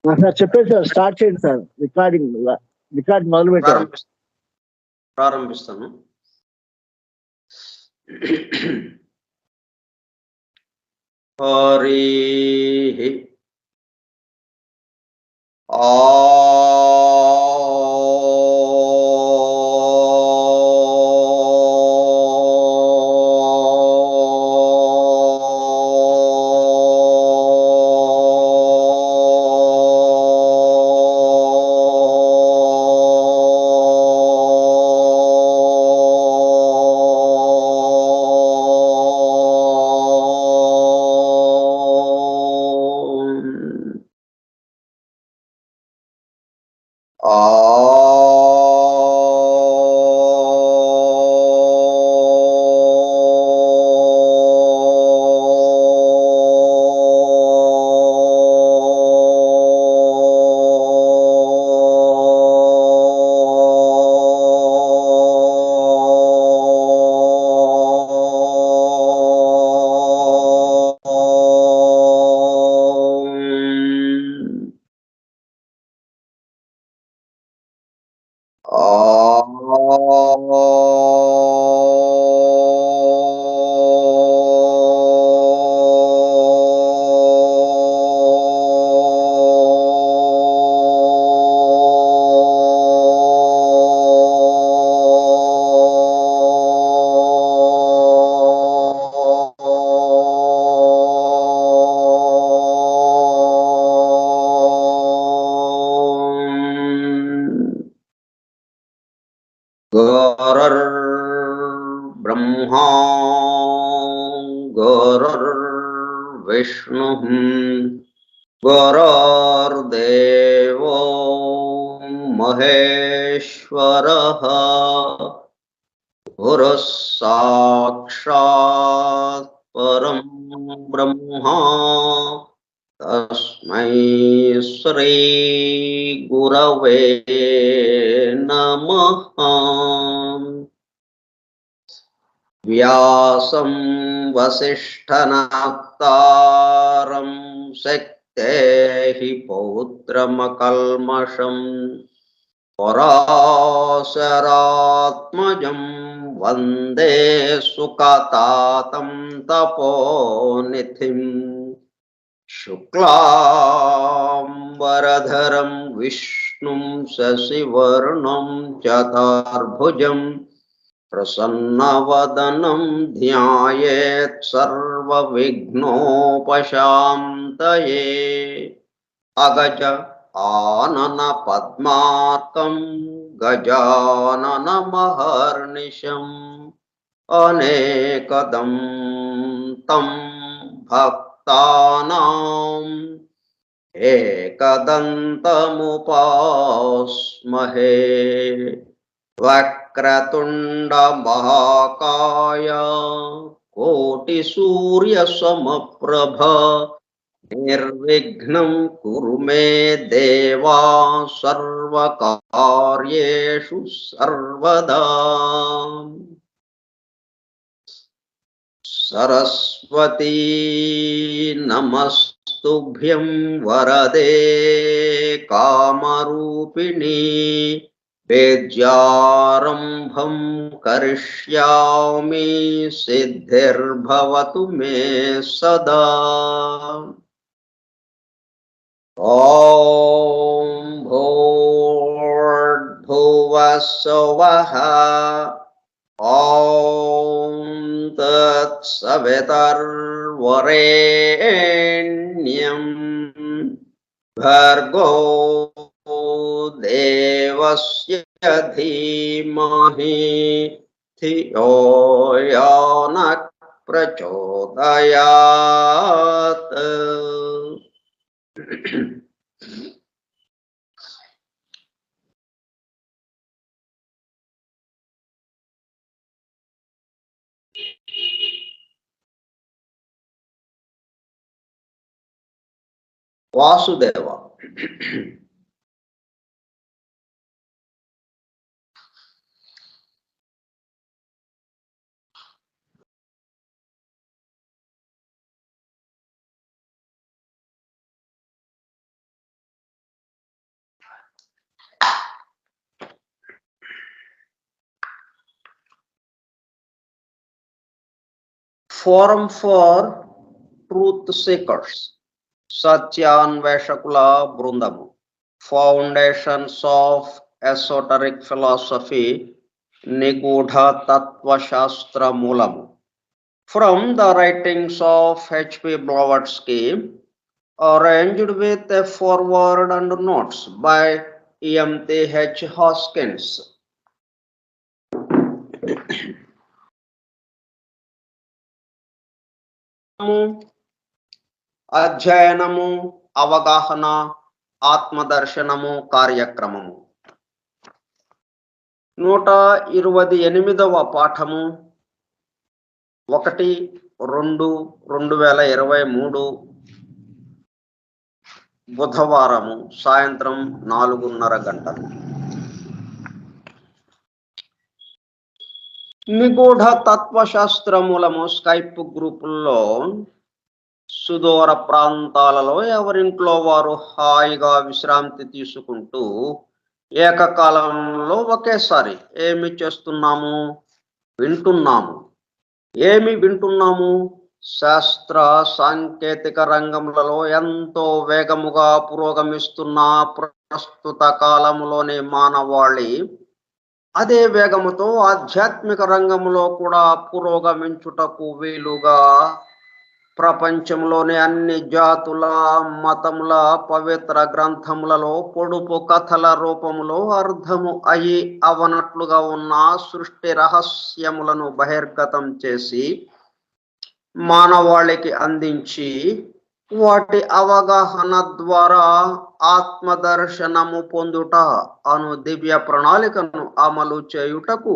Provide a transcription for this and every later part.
Sir చెప్పండి sir, start చేయండి sir. Record మొదలు పెట్టారు. ప్రారంభిస్తాను. హరి ఆ गुरुर्ब्रह्मा गुरुर्विष्णुः गुरुर्देवो महेश्वरः गुरुः साक्षात् परं ब्रह्मा तस्मै श्री गुरवे नमः। व्यासं वसिष्ठनप्तारं शक्तेः पौत्रमकल्मषम् पराशरात्मजं वन्दे सुकतातं तपोनिधिम् शुक्लाम्बरधरं विष्णुं शशिवर्णं चतुर्भुजं प्रसन्नवदनं ध्यायेत् सर्वविघ्नोपशान्तये। अगज आनन पद्मार्कं गजाननमहर्निशम् अनेकदं तं भक्तानाम् एकदन्तमुपास्महे। वक्रतुण्ड महाकाय कोटिसूर्यसमप्रभ निर्विघ्नं कुरु मे देवा सर्वकार्येषु सर्वदा। सरस्वती नमस्तुभ्यं वरदे कामरूपिणी विद्यारम्भं करिष्यामि सिद्धिर्भवतु मे सदा। ॐ भूर्भुवः स्वः ॐ तत्सवितुर्वरेण्यं भर्गो देवस्य धीमहि धियो यो नः प्रचोदयात्। Vasudeva forum for truth seekers, సత్యాన్వేషకుల బృందము. ఫౌండేషన్స్ ఆఫ్ ఎసోటరిక్ ఫిలాసఫీ, నిగూఢ తత్వశాస్త్ర మూలము. From the writings of H.P. Blavatsky, arranged with a foreword and notes by E.M.T.H. Hoskins. అధ్యయనము, అవగాహన, ఆత్మదర్శనము కార్యక్రమము. 128వ పాఠము 1/2/2023 బుధవారము సాయంత్రం 4:30 గంటలు. నిగూఢ తత్వశాస్త్ర మూలము స్కైప్ గ్రూపుల్లో సుదూర ప్రాంతాలలో ఎవరింట్లో వారు హాయిగా విశ్రాంతి తీసుకుంటూ ఏకకాలంలో ఒకేసారి ఏమి చేస్తున్నాము? వింటున్నాము. ఏమి వింటున్నాము? శాస్త్ర సాంకేతిక రంగములలో ఎంతో వేగముగా పురోగమిస్తున్న ప్రస్తుత కాలములోని మానవాళి అదే వేగముతో ఆధ్యాత్మిక రంగంలో కూడా పురోగమించుటకు వీలుగా ప్రపంచంలోని అన్ని జాతుల, మతముల పవిత్ర గ్రంథములలో పొడుపు కథల రూపములో అర్థము అయి అవనట్లుగా ఉన్న సృష్టి రహస్యములను బహిర్గతం చేసి మానవాళికి అందించి వాటి అవగాహన ద్వారా ఆత్మదర్శనము పొందుట అను దివ్య ప్రణాళికను అమలు చేయుటకు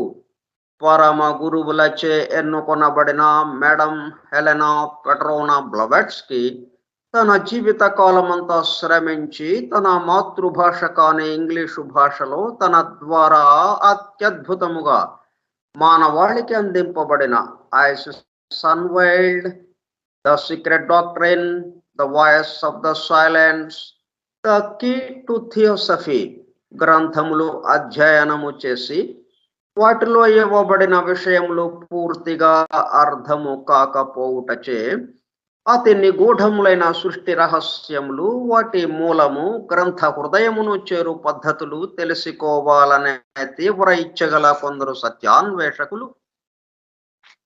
పరమ గురువులచే ఎన్నుకొనబడిన మేడం హెలెనా పెట్రోనా బ్లవాట్స్కీ తన జీవిత కాలమంతా శ్రమించి తన మాతృభాష కాని ఇంగ్లీషు భాషలో తన ద్వారా అత్యద్భుతముగా మానవాళికి అందింపబడిన Isis unveiled, the secret doctrine, the voice of the silence, the key to theosophy గ్రంథములు అధ్యయనము చేసి వాటిలో ఇవ్వబడిన విషయములు పూర్తిగా అర్థము కాకపోవుటచే అతి నిగూఢములైన సృష్టి రహస్యములు, వాటి మూలము, గ్రంథ హృదయమును చేరు పద్ధతులు తెలుసుకోవాలనే తీవ్ర ఇచ్చగల కొందరు సత్యాన్వేషకులు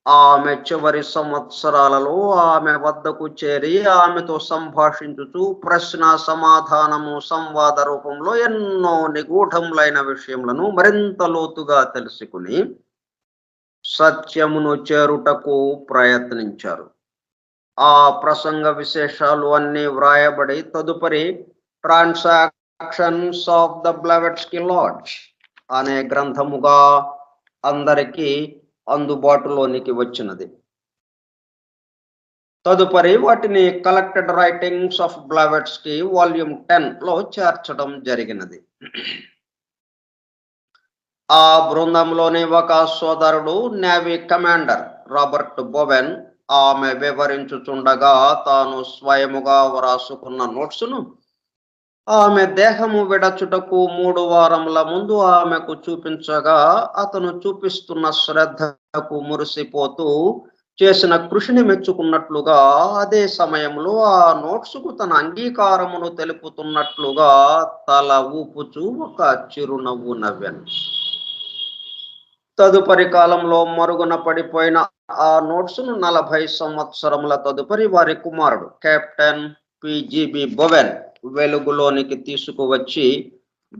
ఆమె చివరి సంవత్సరాలలో ఆమె వద్దకు చేరి ఆమెతో సంభాషించుతూ ప్రశ్న సమాధానము సంవాద రూపంలో ఎన్నో నిగూఢములైన విషయములను మరింత లోతుగా తెలుసుకుని సత్యమును చేరుటకు ప్రయత్నించారు. ఆ ప్రసంగ విశేషాలు అన్ని వ్రాయబడి తదుపరి ట్రాన్సాక్షన్స్ ఆఫ్ ద బ్లవాట్స్కీ లాడ్జ్ అనే గ్రంథముగా అందరికీ అందుబాటులోనికి వచ్చినది. తదుపరి వాటిని కలెక్టెడ్ రైటింగ్స్ ఆఫ్ బ్లవాట్స్కీ వాల్యూమ్ 10లో చేర్చడం జరిగినది. ఆ బృందంలోని ఒక సోదరుడు నేవీ కమాండర్ రాబర్ట్ బోవెన్ ఆమె వివరించుచుండగా తాను స్వయముగా వ్రాసుకున్న నోట్సును ఆమె దేహము విడచుటకు 3 వారముల ముందు ఆమెకు చూపించగా అతను చూపిస్తున్న శ్రద్ధకు మురిసిపోతూ చేసిన కృషిని మెచ్చుకున్నట్లుగా అదే సమయంలో ఆ నోట్సుకు తన అంగీకారమును తెలుపుతున్నట్లుగా తల ఊపుచూ ఒక చిరునవ్వు నవ్వాను. తదుపరి కాలంలో మరుగున పడిపోయిన ఆ నోట్సును 40 సంవత్సరముల తదుపరి వారి కుమారుడు కెప్టెన్ పిజిబి బోవెన్ వెలుగులోనికి తీసుకువచ్చి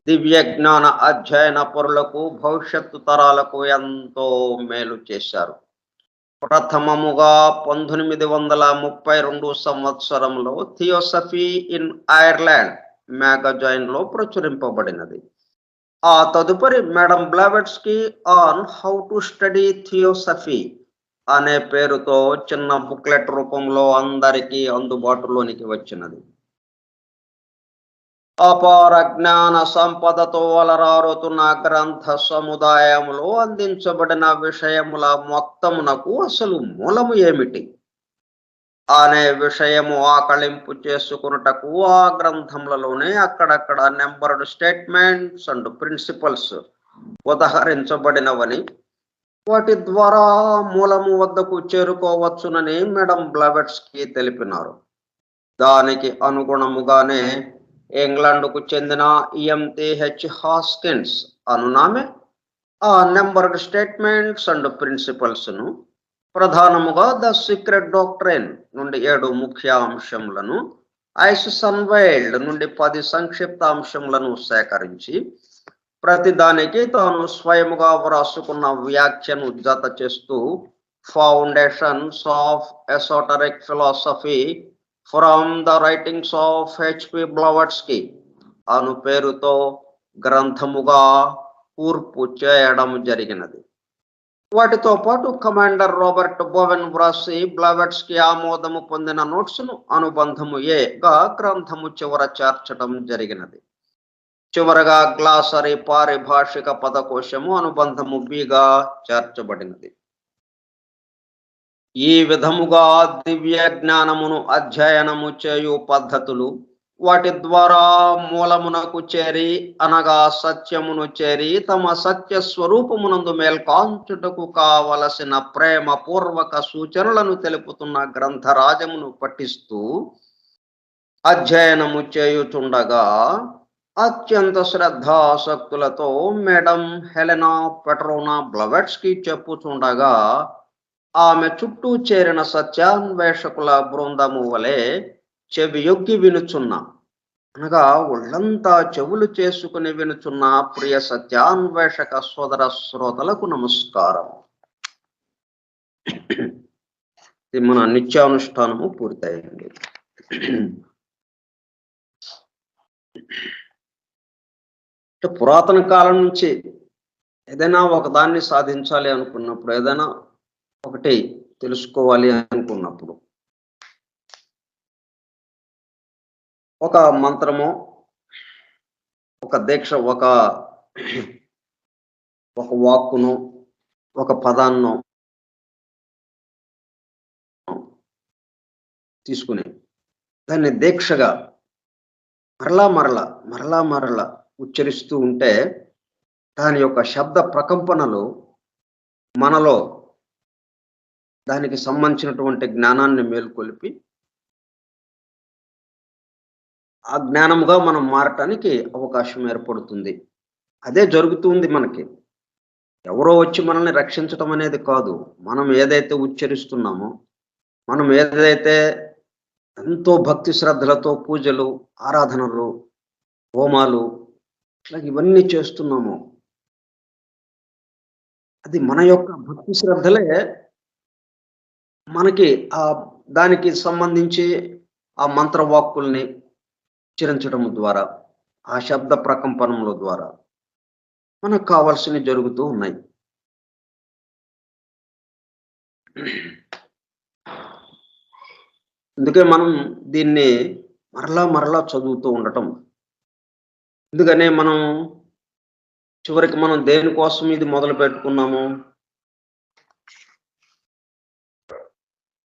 దివ్య జ్ఞాన అధ్యయన పరులకు, భవిష్యత్తు తరాలకు ఎంతో మేలు చేశారు. ప్రథమముగా 1932 సంవత్సరంలో థియోసఫీ ఇన్ ఐర్లాండ్ మ్యాగజైన్లో ప్రచురింపబడినది. ఆ తదుపరి madam Blavatsky on how to study theosophy అనే పేరుతో చిన్న బుక్లెట్ రూపంలో అందరికీ అందుబాటులోనికి వచ్చినది. అపార జ్ఞాన సంపదతో అలరారుతున్న గ్రంథ సముదాయములో అందించబడిన విషయముల మొత్తమునకు అసలు మూలము ఏమిటి అనే విషయము ఆకళింపు చేసుకున్నటకు ఆ గ్రంథములలోనే అక్కడక్కడ నెంబర్డ్ స్టేట్మెంట్స్ అండ్ ప్రిన్సిపల్స్ ఉదహరించబడినవని వాటి ద్వారా మూలము వద్దకు చేరుకోవచ్చునని మేడం బ్లవెట్స్కి తెలిపినారు. దానికి అనుగుణముగానే ఇంగ్లాండ్కు చెందిన EMTH హాస్కిన్స్ అనునామె ఆ నెంబర్డ్ స్టేట్మెంట్స్ అండ్ ప్రిన్సిపల్స్ ను ప్రధానముగా ద సీక్రెట్ డాక్ట్రైన్ నుండి 7 ముఖ్య అంశములను, ఐసిస్ అన్వైల్డ్ నుండి 10 సంక్షిప్త అంశములను సేకరించి ప్రతిదానికి తాను స్వయముగా వ్రాసుకున్న వ్యాఖ్యను జత చేస్తూ foundations of esoteric philosophy from the writings of HP బ్లవట్స్కీ అను పేరుతో గ్రంథముగా కూర్పు చేయడం జరిగినది. వాటితో పాటు కమాండర్ రాబర్ట్ బోవెన్ వ్రాసి బ్లవట్స్కీ ఆమోదము పొందిన నోట్స్ను అనుబంధము ఏగా గ్రంథము చివర చేర్చడం జరిగినది. చివరగా గ్లాసరీ పారిభాషిక పదకోశము అనుబంధము బిగా చేర్చబడినది. ఈ విధముగా దివ్య జ్ఞానమును అధ్యయనము చేయు పద్ధతులు, వాటి ద్వారా మూలమునకు చేరి అనగా సత్యమును చేరి తమ సత్య స్వరూపమునందు మేల్కాంచుటకు కావలసిన ప్రేమ పూర్వక సూచనలను తెలుపుతున్న గ్రంథరాజమును పఠిస్తూ అధ్యయనము చేయుచుండగా అత్యంత శ్రద్ధాసక్తులతో మేడం హెలెనా పెట్రోనా బ్లవెట్స్కీ చెప్పుచుండగా ఆమె చుట్టూ చేరిన సత్యాన్వేషకుల బృందము వలె చెవియొగ్గి వినుచున్న, అనగా ఒళ్ళంతా చెవులు చేసుకుని వినుచున్న ప్రియ సత్యాన్వేషక సోదర శ్రోతలకు నమస్కారం. మన నిత్యానుష్ఠానము పూర్తయింది. పురాతన కాలం నుంచి ఏదైనా ఒక దాన్ని సాధించాలి అనుకున్నప్పుడు, ఏదైనా ఒకటి తెలుసుకోవాలి అనుకున్నప్పుడు ఒక మంత్రము, ఒక దీక్ష, ఒక వాక్కును, ఒక పదాన్నో తీసుకుని దాన్ని దీక్షగా మరలా ఉచ్చరిస్తూ ఉంటే దాని యొక్క శబ్ద ప్రకంపనలు మనలో దానికి సంబంధించినటువంటి జ్ఞానాన్ని మేల్కొల్పి ఆ జ్ఞానముగా మనం మారటానికి అవకాశం ఏర్పడుతుంది. అదే జరుగుతుంది మనకి. ఎవరో వచ్చి మనల్ని రక్షించటం అనేది కాదు. మనం ఏదైతే ఉచ్చరిస్తున్నామో, మనం ఏదైతే ఎంతో భక్తి శ్రద్ధలతో పూజలు, ఆరాధనలు, హోమాలు ఇట్లా ఇవన్నీ చేస్తున్నామో, అది మన యొక్క భక్తి శ్రద్ధలే మనకి దానికి సంబంధించి ఆ మంత్రవాక్కుల్ని ఉచ్చరించడం ద్వారా, ఆ శబ్ద ప్రకంపనముల ద్వారా మనకు కావాల్సినవి జరుగుతూ ఉన్నాయి. అందుకే మనం దీన్ని మరలా చదువుతూ ఉండటం. ఎందుకనే మనం చివరికి మనం దేనికోసం ఇది మొదలు పెట్టుకున్నాము?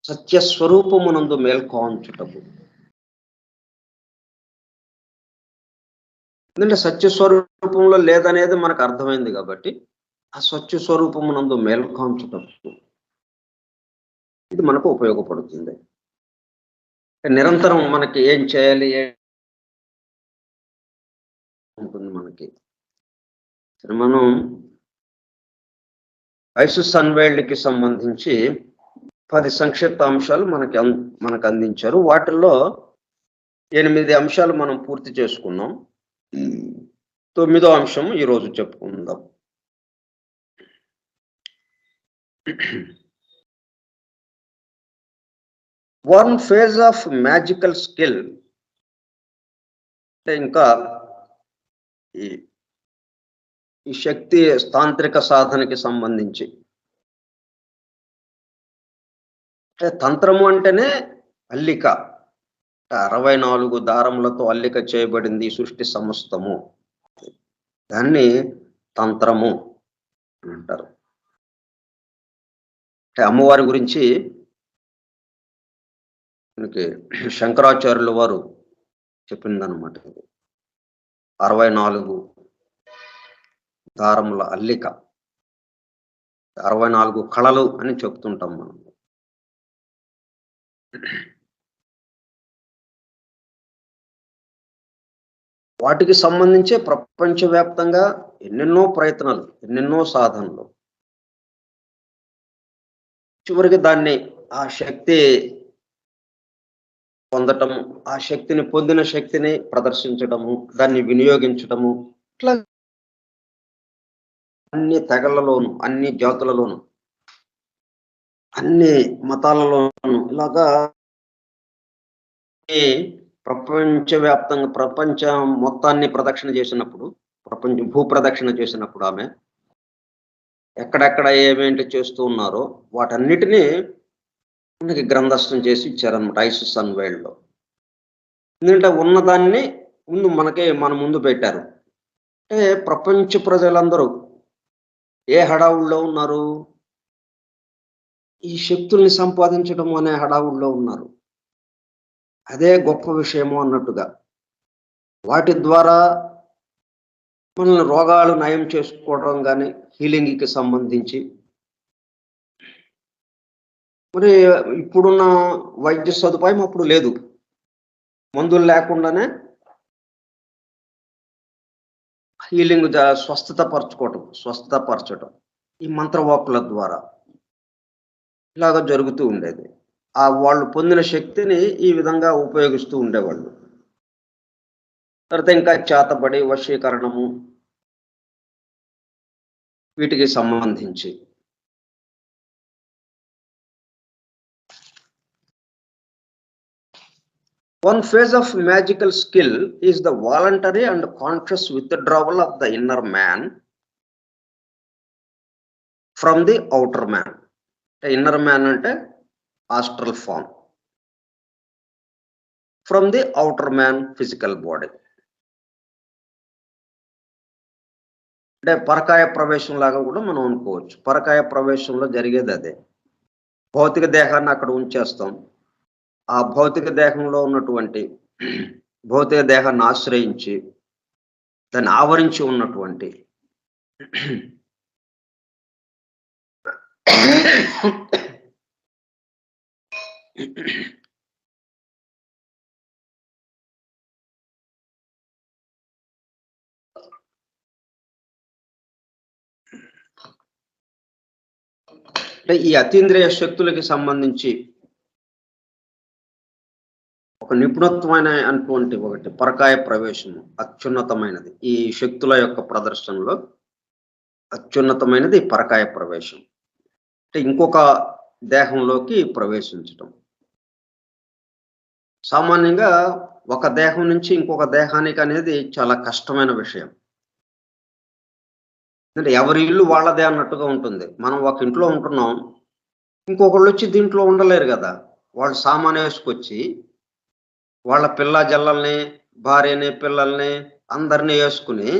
సత్యస్వరూపమునందు మేల్కొంచుటకు. ఎందుకంటే సత్యస్వరూపంలో లేదనేది మనకు అర్థమైంది కాబట్టి ఆ సత్యస్వరూపమునందు మేల్కొంచుటకు ఇది మనకు ఉపయోగపడుతుంది. నిరంతరం మనకి ఏం చేయాలి ఉంటుంది మనకి. మనం ఐసిస్ అన్వైల్డ్కి సంబంధించి 10 సంక్షిప్త అంశాలు మనకు అందించారు. వాటిల్లో 8 అంశాలు మనం పూర్తి చేసుకున్నాం. 9వ అంశం ఈరోజు చెప్పుకుందాం. One phase of magical skill, అంటే ఇంకా ఈ శక్తి తాంత్రిక సాధనకి సంబంధించి, అంటే తంత్రము అంటేనే అల్లిక. 64 దారములతో అల్లిక చేయబడింది ఈ సృష్టి సమస్తము. దాన్ని తంత్రము అంటారు. అంటే అమ్మవారి గురించి మనకి శంకరాచార్యుల వారు చెప్పిందనమాట. 64 దారముల అల్లిక. 64 కళలు అని చెప్తుంటాం మనం. వాటికి సంబంధించే ప్రపంచవ్యాప్తంగా ఎన్నెన్నో ప్రయత్నాలు, ఎన్నెన్నో సాధనలు. చివరికి దాన్ని ఆ శక్తి పొందటము, ఆ శక్తిని పొందిన శక్తిని ప్రదర్శించడము, దాన్ని వినియోగించటము, ఇట్లా అన్ని తెగలలోను, అన్ని జాతులలోను, అన్ని మతాలలోను ఇలాగా ఈ ప్రపంచవ్యాప్తంగా ప్రపంచం మొత్తాన్ని ప్రదక్షిణ చేసినప్పుడు, భూప్రదక్షిణ చేసినప్పుడు ఆమె ఎక్కడెక్కడ ఏమేంటి చేస్తూ ఉన్నారో వాటన్నిటినీ మనకి గ్రంథస్థం చేసి ఇచ్చారనమాట ఐసిస్ అన్వేల్డ్‌లో. ఎందుకంటే ఉన్నదాన్ని మన ముందు పెట్టారు. అంటే ప్రపంచ ప్రజలందరూ ఏ హడావుడిలో ఉన్నారు? ఈ శక్తుల్ని సంపాదించడం అనే హడావుడిలో ఉన్నారు. అదే గొప్ప విషయము అన్నట్టుగా. వాటి ద్వారా మనల్ని రోగాలు నయం చేసుకోవడం గాని, హీలింగ్‌కి సంబంధించి మరి ఇప్పుడున్న వైద్య సదుపాయం అప్పుడు లేదు. మందులు లేకుండానే హీలింగ్ స్వస్థత పరచటం. ఈ మంత్రవాక్కుల ద్వారా ఇలాగ జరుగుతూ ఉండేది. వాళ్ళు పొందిన శక్తిని ఈ విధంగా ఉపయోగిస్తూ ఉండేవాళ్ళు. తర్వాత ఇంకా చేతబడి, వశీకరణము వీటికి సంబంధించి. One phase of magical skill is the voluntary and conscious withdrawal of the inner man from the outer man. The inner man ante astral form. From the outer man physical body. అంటే పరకాయ ప్రవేశం లాగా కూడా మనం అనుకోవచ్చు. పరకాయ ప్రవేశంలో జరిగేది అదే. భౌతిక దేహాన్ని అక్కడ ఉంచేస్తాం. ఆ భౌతిక దేహంలో ఉన్నటువంటి భౌతిక దేహాన్ని ఆశ్రయించి దాన్ని ఆవరించి ఉన్నటువంటి అంటే ఈ అతీంద్రియ శక్తులకి సంబంధించి ఒక నిపుణత్వమైన అటువంటి ఒకటి పరకాయ ప్రవేశము అత్యున్నతమైనది. ఈ శక్తుల యొక్క ప్రదర్శనలో అత్యున్నతమైనది పరకాయ ప్రవేశం. అంటే ఇంకొక దేహంలోకి ప్రవేశించటం. సామాన్యంగా ఒక దేహం నుంచి ఇంకొక దేహానికి అనేది చాలా కష్టమైన విషయం. అంటే ఎవరి ఇల్లు వాళ్ళదే అన్నట్టుగా ఉంటుంది. మనం ఒక ఇంట్లో ఉంటున్నాం, ఇంకొకళ్ళు వచ్చి దీంట్లో ఉండలేరు కదా. వాళ్ళు సామాను వేసుకొచ్చి వాళ్ళ పిల్ల జల్లల్ని, భార్యని, పిల్లల్ని అందరినీ వేసుకుని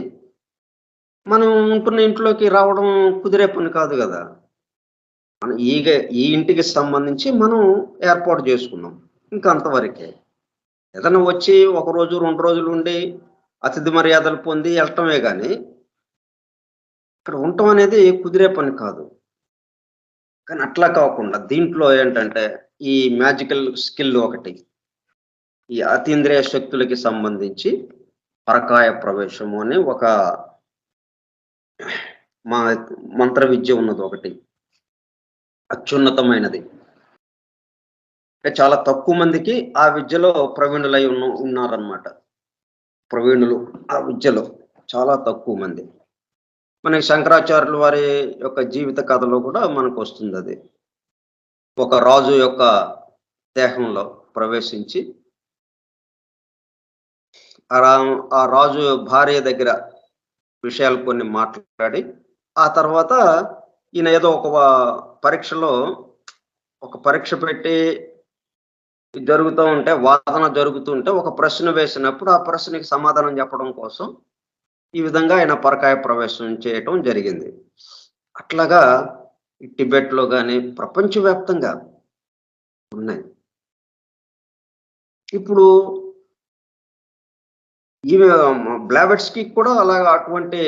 మనం ఉంటున్న ఇంట్లోకి రావడం కుదిరే పని కాదు కదా. మనం ఈ ఇంటికి సంబంధించి మనం ఏర్పాటు చేసుకున్నాం. ఇంకా అంతవరకే. ఏదైనా వచ్చి 1 రోజు 2 రోజులు ఉండి అతిథి మర్యాదలు పొంది వెళ్ళటమే కానీ ఇక్కడ ఉండటం అనేది కుదిరే పని కాదు. కానీ అట్లా కాకుండా దీంట్లో ఏంటంటే ఈ మ్యాజికల్ స్కిల్ ఒకటి, ఈ అతీంద్రియ శక్తులకి సంబంధించి పరకాయ ప్రవేశము అని ఒక మంత్ర విద్య ఉన్నది ఒకటి, అత్యున్నతమైనది. అంటే చాలా తక్కువ మందికి ఆ విద్యలో ప్రవీణులై ఉన్నారన్నమాట. ప్రవీణులు ఆ విద్యలో చాలా తక్కువ మంది. మనకి శంకరాచార్యుల వారి యొక్క జీవిత కథలో కూడా మనకు వస్తుంది అది. ఒక రాజు యొక్క దేహంలో ప్రవేశించి ఆ రాజు భార్య దగ్గర విషయాలు కొన్ని మాట్లాడి ఆ తర్వాత ఈయన ఏదో ఒక పరీక్ష పెట్టి జరుగుతూ ఉంటే, వాదన జరుగుతుంటే ఒక ప్రశ్న వేసినప్పుడు ఆ ప్రశ్నకి సమాధానం చెప్పడం కోసం ఈ విధంగా ఆయన పరకాయ ప్రవేశం చేయటం జరిగింది. అట్లాగా టిబెట్లో కానీ ప్రపంచవ్యాప్తంగా ఉన్నాయి. ఇప్పుడు ఈమె బ్లావెట్స్కి కూడా అలాగా అటువంటి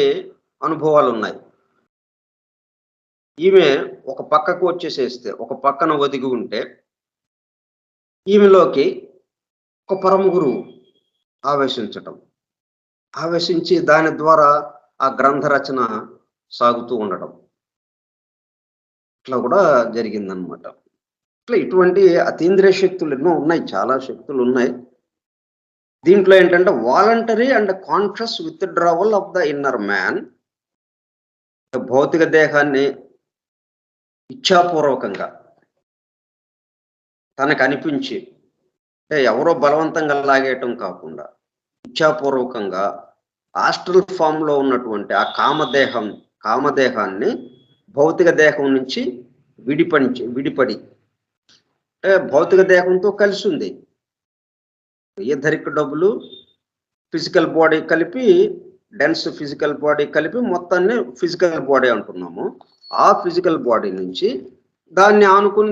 అనుభవాలు ఉన్నాయి. ఈమె ఒక పక్కకు వచ్చేసేస్తే, ఒక పక్కన ఒదిగి ఉంటే ఈమెలోకి ఒక పరమ గురువు ఆవేశించి దాని ద్వారా ఆ గ్రంథ రచన సాగుతూ ఉండడం ఇట్లా కూడా జరిగిందనమాట. ఇట్లా ఇటువంటి అతీంద్రియ శక్తులు ఎన్నో ఉన్నాయి, చాలా శక్తులు ఉన్నాయి. దీంట్లో ఏంటంటే voluntary and conscious withdrawal of the inner man, భౌతిక దేహాన్ని ఇచ్ఛాపూర్వకంగా తనకు అనిపించి, అంటే ఎవరో బలవంతంగా లాగేయటం కాకుండా ఇచ్ఛాపూర్వకంగా ఆస్ట్రల్ ఫామ్ లో ఉన్నటువంటి ఆ కామదేహాన్ని భౌతిక దేహం నుంచి విడిపడి, అంటే భౌతిక దేహంతో కలిసి ఉంది. ఈథరిక్ డబ్బులు ఫిజికల్ బాడీ కలిపి, డెన్స్ ఫిజికల్ బాడీ కలిపి మొత్తాన్ని ఫిజికల్ బాడీ అంటున్నాము. ఆ ఫిజికల్ బాడీ నుంచి దాన్ని ఆనుకుని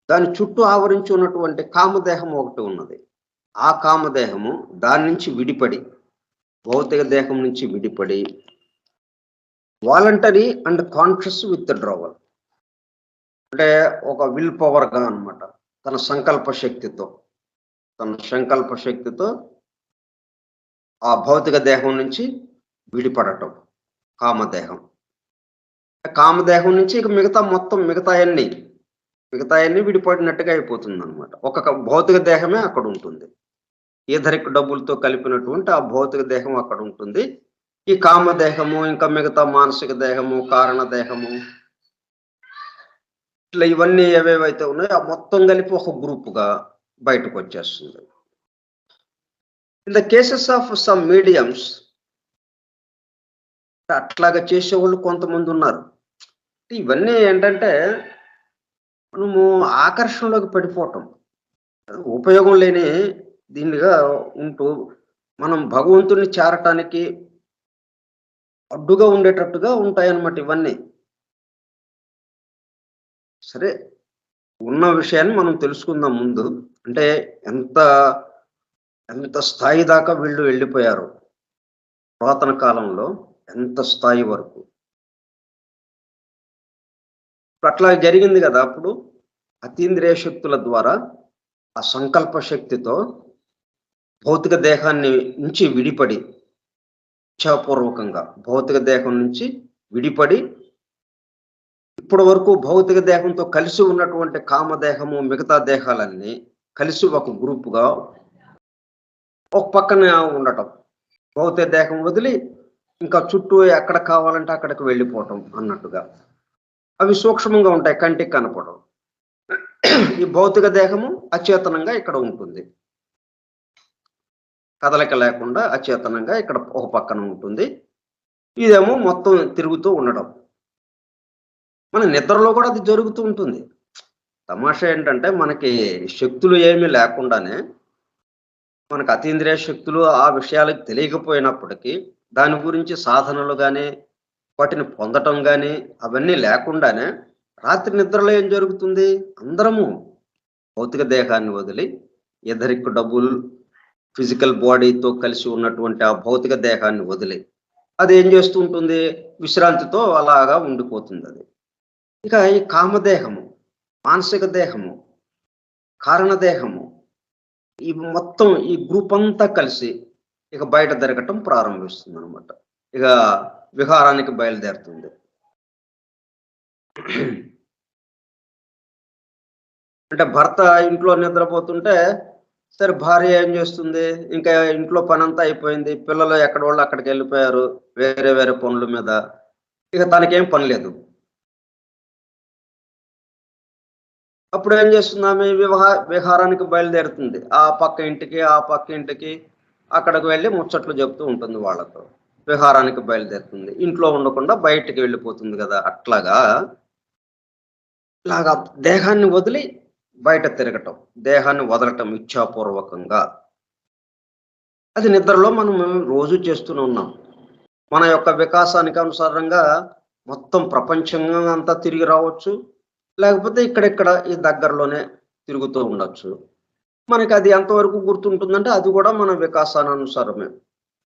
దాని చుట్టూ ఆవరించి ఉన్నటువంటి కామదేహం ఒకటి ఉన్నది. ఆ కామదేహము దాని నుంచి విడిపడి, భౌతిక దేహం నుంచి విడిపడి వాలంటరీ అండ్ కాన్షియస్ విత్డ్రావల్, అంటే ఒక విల్ పవర్గా అన్నమాట. తన సంకల్ప శక్తితో ఆ భౌతిక దేహం నుంచి విడిపడటం. కామదేహం నుంచి ఇక మిగతాయన్నీ విడిపడినట్టుగా అయిపోతుంది అనమాట. ఒక భౌతిక దేహమే అక్కడ ఉంటుంది. ఈథరిక్ డబ్బులతో కలిపినటువంటి ఆ భౌతిక దేహం అక్కడ ఉంటుంది. ఈ కామదేహము, ఇంకా మిగతా మానసిక దేహము, కారణ దేహము, ఇట్లా ఇవన్నీ ఏవేవైతే ఉన్నాయో ఆ మొత్తం కలిపి ఒక గ్రూపుగా బయటకు వచ్చేస్తుంది. In the cases of some mediums, అట్లాగా చేసేవాళ్ళు కొంతమంది ఉన్నారు. ఇవన్నీ ఏంటంటే మనము ఆకర్షణలోకి పడిపోవటం, ఉపయోగం లేని దీనిగా ఉంటూ మనం భగవంతుడిని చేరటానికి అడ్డుగా ఉండేటట్టుగా ఉంటాయన్నమాట ఇవన్నీ. సరే, ఉన్న విషయాన్ని మనం తెలుసుకుందాం ముందు. అంటే ఎంత స్థాయి దాకా వీళ్ళు వెళ్ళిపోయారు పురాతన కాలంలో, ఎంత స్థాయి వరకు. అట్లా జరిగింది కదా. అప్పుడు అతీంద్రియ శక్తుల ద్వారా ఆ సంకల్ప శక్తితో భౌతిక దేహాన్ని నుంచి విడిపడి, ఇచ్ఛాపూర్వకంగా భౌతిక దేహం నుంచి విడిపడి, ఇప్పటి వరకు భౌతిక దేహంతో కలిసి ఉన్నటువంటి కామదేహము, మిగతా దేహాలన్నీ కలిసి ఒక గ్రూపుగా ఒక పక్కన ఉండటం, భౌతిక దేహం వదిలి ఇంకా చుట్టూ ఎక్కడ కావాలంటే అక్కడికి వెళ్ళిపోవటం అన్నట్టుగా. అవి సూక్ష్మంగా ఉంటాయి, కంటికి కనపడవు. ఈ భౌతిక దేహము అచేతనంగా ఇక్కడ ఉంటుంది, కదలిక లేకుండా అచేతనంగా ఇక్కడ ఒక పక్కన ఉంటుంది. ఇదేమో మొత్తం తిరుగుతూ ఉండడం. మన నిద్రలో కూడా అది జరుగుతూ ఉంటుంది. తమాషా ఏంటంటే మనకి శక్తులు ఏమీ లేకుండానే, మనకు అతీంద్రియ శక్తులు ఆ విషయాలకు తెలియకపోయినప్పటికీ దాని గురించి సాధనలు కానీ వాటిని పొందటం కానీ అవన్నీ లేకుండానే రాత్రి నిద్రలో ఏం జరుగుతుంది? అందరము భౌతిక దేహాన్ని వదిలి ఎదరిక్ డబుల్ ఫిజికల్ బాడీతో కలిసి ఉన్నటువంటి ఆ భౌతిక దేహాన్ని వదిలి అది ఏం చేస్తూ ఉంటుంది? విశ్రాంతితో అలాగా ఉండిపోతుంది అది. ఇక ఈ కామదేహము, మానసిక దేహము, కారణదేహము, ఈ మొత్తం ఈ గ్రూప్ అంతా కలిసి ఇక బయట తిరగటం ప్రారంభిస్తుంది అనమాట. ఇక విహారానికి బయలుదేరుతుంది. అంటే భర్త ఇంట్లో నిద్రపోతుంటే సరే భార్య ఏం చేస్తుంది? ఇంకా ఇంట్లో పని అంతా అయిపోయింది, పిల్లలు ఎక్కడ వాళ్ళు అక్కడికి వెళ్ళిపోయారు వేరే వేరే పనుల మీద, ఇక తనకేం పని లేదు. అప్పుడు ఏం చేస్తుంది? ఆమె విహారానికి బయలుదేరుతుంది. ఆ పక్క ఇంటికి అక్కడికి వెళ్ళి ముచ్చట్లు చెప్తూ ఉంటుంది వాళ్ళతో. విహారానికి బయలుదేరుతుంది, ఇంట్లో ఉండకుండా బయటికి వెళ్ళిపోతుంది కదా. అట్లాగా దేహాన్ని వదిలి బయట తిరగటం, దేహాన్ని వదలటం ఇచ్ఛాపూర్వకంగా, అది నిద్రలో మనం రోజు చేస్తూనే ఉన్నాం. మన యొక్క వికాసానికి అనుసారంగా మొత్తం ప్రపంచంగా అంతా తిరిగి రావచ్చు, లేకపోతే ఇక్కడెక్కడ ఈ దగ్గరలోనే తిరుగుతూ ఉండొచ్చు. మనకి అది ఎంతవరకు గుర్తుంటుందంటే అది కూడా మన వికాసానుసారమే.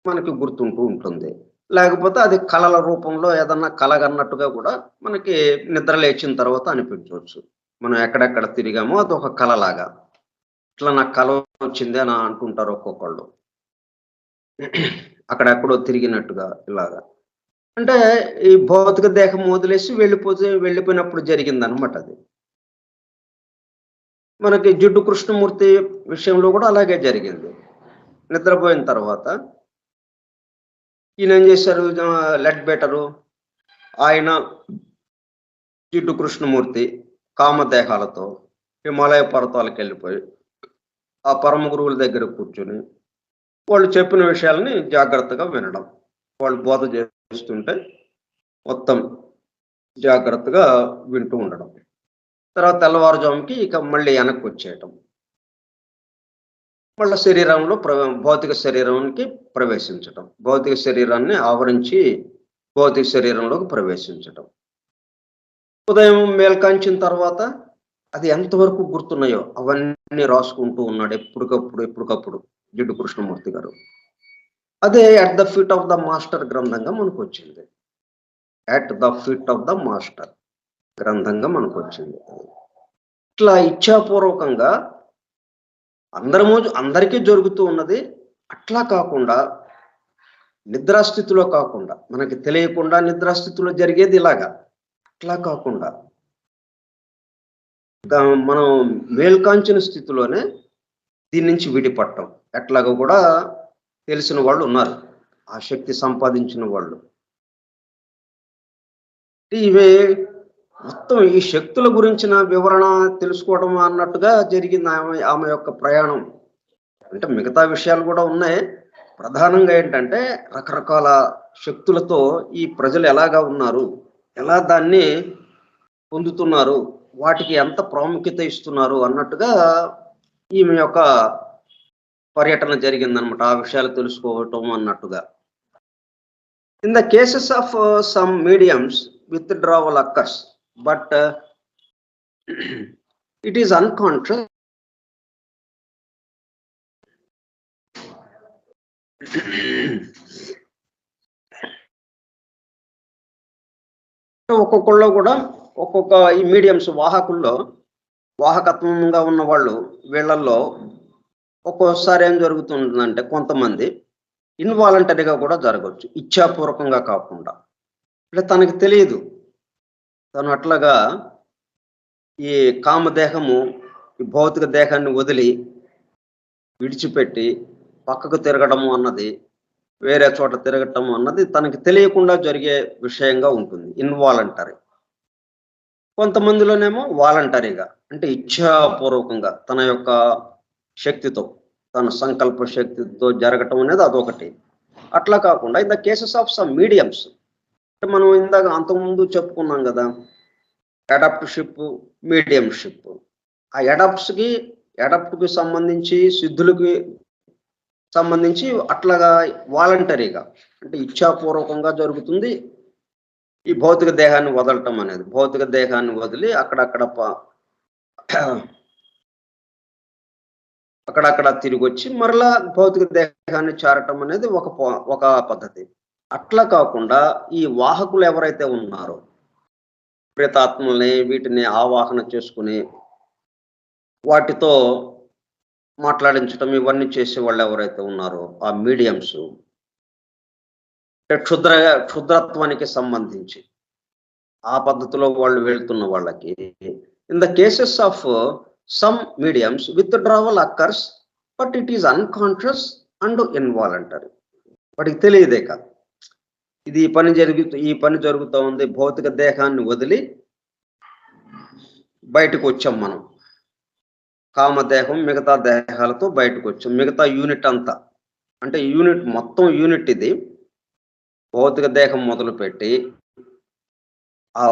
మనకి గుర్తుంటూ ఉంటుంది. లేకపోతే అది కళల రూపంలో ఏదన్నా కలగన్నట్టుగా కూడా మనకి నిద్ర లేచిన తర్వాత అనిపించవచ్చు. మనం ఎక్కడెక్కడ తిరిగామో అదొక కలలాగా. ఇట్లా నాకు కల వచ్చింది అని అంటుంటారు ఒక్కొక్కళ్ళు. అక్కడెక్కడో తిరిగినట్టుగా ఇలాగా. అంటే ఈ భౌతిక దేహం వదిలేసి వెళ్ళిపోయినప్పుడు జరిగిందనమాట అది. మనకి జిడ్డు కృష్ణమూర్తి విషయంలో కూడా అలాగే జరిగింది. నిద్రపోయిన తర్వాత ఈయనేం చేశారు, లెడ్ బెటరు ఆయన జిడ్డు కృష్ణమూర్తి కామదేహాలతో హిమాలయ పర్వతాలకు వెళ్ళిపోయి ఆ పరమ గురువుల దగ్గర కూర్చొని వాళ్ళు చెప్పిన విషయాలని జాగ్రత్తగా వినడం. వాళ్ళు బోధ చేస్తుంటే మొత్తం జాగ్రత్తగా వింటూ ఉండడం. తర్వాత తెల్లవారుజాముకి ఇక మళ్ళీ వెనక్కి వచ్చేయటం. మళ్ళీ శరీరంలో భౌతిక శరీరానికి ప్రవేశించటం. భౌతిక శరీరాన్ని ఆవరించి భౌతిక శరీరంలోకి ప్రవేశించటం. ఉదయం మేల్కాంచిన తర్వాత అది ఎంతవరకు గుర్తున్నాయో అవన్నీ రాసుకుంటూ ఉన్నాడు ఎప్పటికప్పుడు జిడ్డు కృష్ణమూర్తి గారు. అదే at the feet of the master గ్రంథంగా మనకు వచ్చింది. At the feet of the master గ్రంథంగా మనకు వచ్చింది. ఇట్లా ఇచ్ఛాపూర్వకంగా అందరికీ జరుగుతూ ఉన్నది. అట్లా కాకుండా నిద్రాస్థితిలో కాకుండా మనకి తెలియకుండా నిద్రాస్థితిలో జరిగేది ఇలాగా. అట్లా కాకుండా మనం మేల్కాంచిన స్థితిలోనే దీని నుంచి విడిపడటం ఎట్లాగో కూడా తెలిసిన వాళ్ళు ఉన్నారు, ఆ శక్తి సంపాదించిన వాళ్ళు. ఇవే మొత్తం ఈ శక్తుల గురించిన వివరణ తెలుసుకోవడం అన్నట్టుగా జరిగింది ఆమె యొక్క ప్రయాణం. అంటే మిగతా విషయాలు కూడా ఉన్నాయి. ప్రధానంగా ఏంటంటే రకరకాల శక్తులతో ఈ ప్రజలు ఎలాగా ఉన్నారు, ఎలా దాన్ని పొందుతున్నారు, వాటికి ఎంత ప్రాముఖ్యత ఇస్తున్నారు అన్నట్టుగా ఈమె యొక్క పర్యటన జరిగిందనమాట. ఆ విషయాలు తెలుసుకోవటం అన్నట్టుగా. In the cases of some mediums withdrawal occurs, but it is unconscious. ఒక్కొక్కళ్ళు కూడా ఒక్కొక్క ఈ మీడియంస్ వాహకుల్లో వాహకత్వంగా ఉన్న వాళ్ళు వీళ్ళల్లో ఒక్కోసారి ఏం జరుగుతుందంటే కొంతమంది ఇన్వాలంటరీగా కూడా జరగవచ్చు, ఇచ్ఛాపూర్వకంగా కాకుండా. అంటే తనకి తెలియదు, తను అట్లాగా ఈ కామదేహము ఈ భౌతిక దేహాన్ని వదిలి విడిచిపెట్టి పక్కకు తిరగడము అన్నది, వేరే చోట తిరగటం అన్నది తనకి తెలియకుండా జరిగే విషయంగా ఉంటుంది, ఇన్వాలంటరీ. కొంతమందిలోనేమో వాలంటరీగా, అంటే ఇచ్ఛాపూర్వకంగా తన యొక్క శక్తితో, తన సంకల్ప శక్తితో జరగటం అనేది అదొకటి. అట్లా కాకుండా in the cases of some mediums, అంటే మనం ఇందాక అంతకుముందు చెప్పుకున్నాం కదా, అడాప్ట్షిప్, మీడియంషిప్. ఆ అడాప్ట్కి సంబంధించి సిద్ధులకి సంబంధించి అట్లాగా వాలంటరీగా, అంటే ఇచ్ఛాపూర్వకంగా జరుగుతుంది ఈ భౌతిక దేహాన్ని వదలటం అనేది. భౌతిక దేహాన్ని వదిలి అక్కడక్కడ తిరిగి వచ్చి మరలా భౌతిక దేహాన్ని చేరటం అనేది ఒక పద్ధతి. అట్లా కాకుండా ఈ వాహకులు ఎవరైతే ఉన్నారో, ప్రేతాత్మల్ని వీటిని ఆవాహన చేసుకుని వాటితో మాట్లాడించటం ఇవన్నీ చేసే వాళ్ళు ఎవరైతే ఉన్నారో ఆ మీడియంస్, క్షుద్రత్వానికి సంబంధించి ఆ పద్ధతిలో వాళ్ళు వెళ్తున్న వాళ్ళకి in the cases of some mediums withdrawal occurs, but it is unconscious and involuntary. వాటికి తెలియదే కాదు ఇది ఈ పని జరుగుతూ ఉంది. భౌతిక దేహాన్ని వదిలి బయటకు వచ్చాం మనం, కామదేహం మిగతా దేహాలతో బయటకు వచ్చాం. మిగతా యూనిట్ అంతా, అంటే మొత్తం యూనిట్ ఇది. భౌతిక దేహం మొదలుపెట్టి ఆ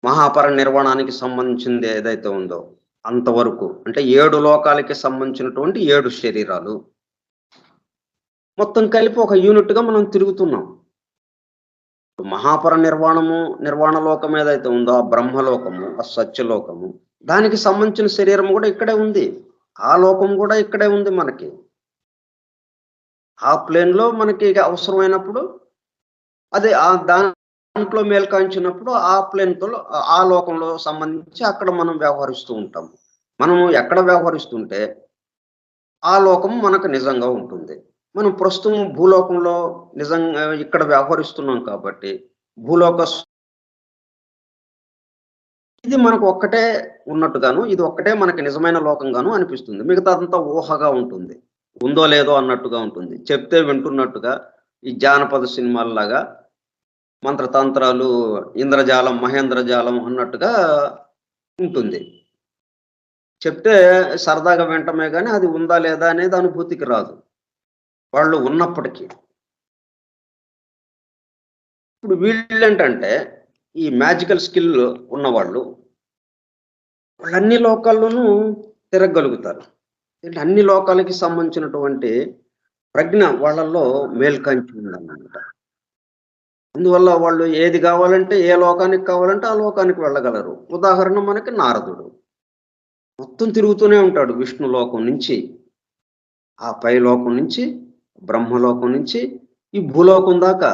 మహాపర నిర్వాణానికి సంబంధించింది ఏదైతే ఉందో అంతవరకు, అంటే 7 లోకాలకి సంబంధించినటువంటి 7 శరీరాలు మొత్తం కలిపి ఒక యూనిట్ గా మనం తిరుగుతున్నాం. మహాపర నిర్వాణ లోకం ఏదైతే ఉందో ఆ బ్రహ్మలోకము, ఆ సత్యలోకము, దానికి సంబంధించిన శరీరం కూడా ఇక్కడే ఉంది, ఆ లోకం కూడా ఇక్కడే ఉంది మనకి. ఆ ప్లేన్లో మనకి అవసరమైనప్పుడు అదే దాంట్లో మేల్కాంచినప్పుడు ఆ ప్లేన్తో ఆ లోకంలో సంబంధించి అక్కడ మనం వ్యవహరిస్తూ ఉంటాం. మనము ఎక్కడ వ్యవహరిస్తుంటే ఆ లోకం మనకు నిజంగా ఉంటుంది. మనం ప్రస్తుతం భూలోకంలో నిజంగా ఇక్కడ వ్యవహరిస్తున్నాం కాబట్టి భూలోక ఇది మనకు ఒక్కటే ఉన్నట్టుగాను, ఇది ఒక్కటే మనకి నిజమైన లోకంగాను అనిపిస్తుంది. మిగతాదంతా ఊహగా ఉంటుంది. ఉందో లేదో అన్నట్టుగా ఉంటుంది. చెప్తే వింటున్నట్టుగా ఈ జానపద సినిమాల్లాగా మంత్రతంత్రాలు, ఇంద్రజాలం, మహేంద్రజాలం అన్నట్టుగా ఉంటుంది. చెప్తే సరదాగా వింటమే గాని అది ఉందా లేదా అనేది అనుభూతికి రాదు. వాళ్ళు ఉన్నప్పటికీ. ఇప్పుడు వీళ్ళేంటంటే ఈ మ్యాజికల్ స్కిల్ ఉన్నవాళ్ళు వాళ్ళన్ని లోకాల్లోనూ తిరగగలుగుతారు. అంటే అన్ని లోకాలకి సంబంధించినటువంటి ప్రజ్ఞ వాళ్ళల్లో మేల్కంచి ఉందన్నమాట. అందువల్ల వాళ్ళు ఏది కావాలంటే, ఏ లోకానికి కావాలంటే ఆ లోకానికి వెళ్ళగలరు. ఉదాహరణ మనకి నారదుడు. మొత్తం తిరుగుతూనే ఉంటాడు విష్ణు లోకం నుంచి, ఆ పై లోకం నుంచి, బ్రహ్మలోకం నుంచి, ఈ భూలోకం దాకా.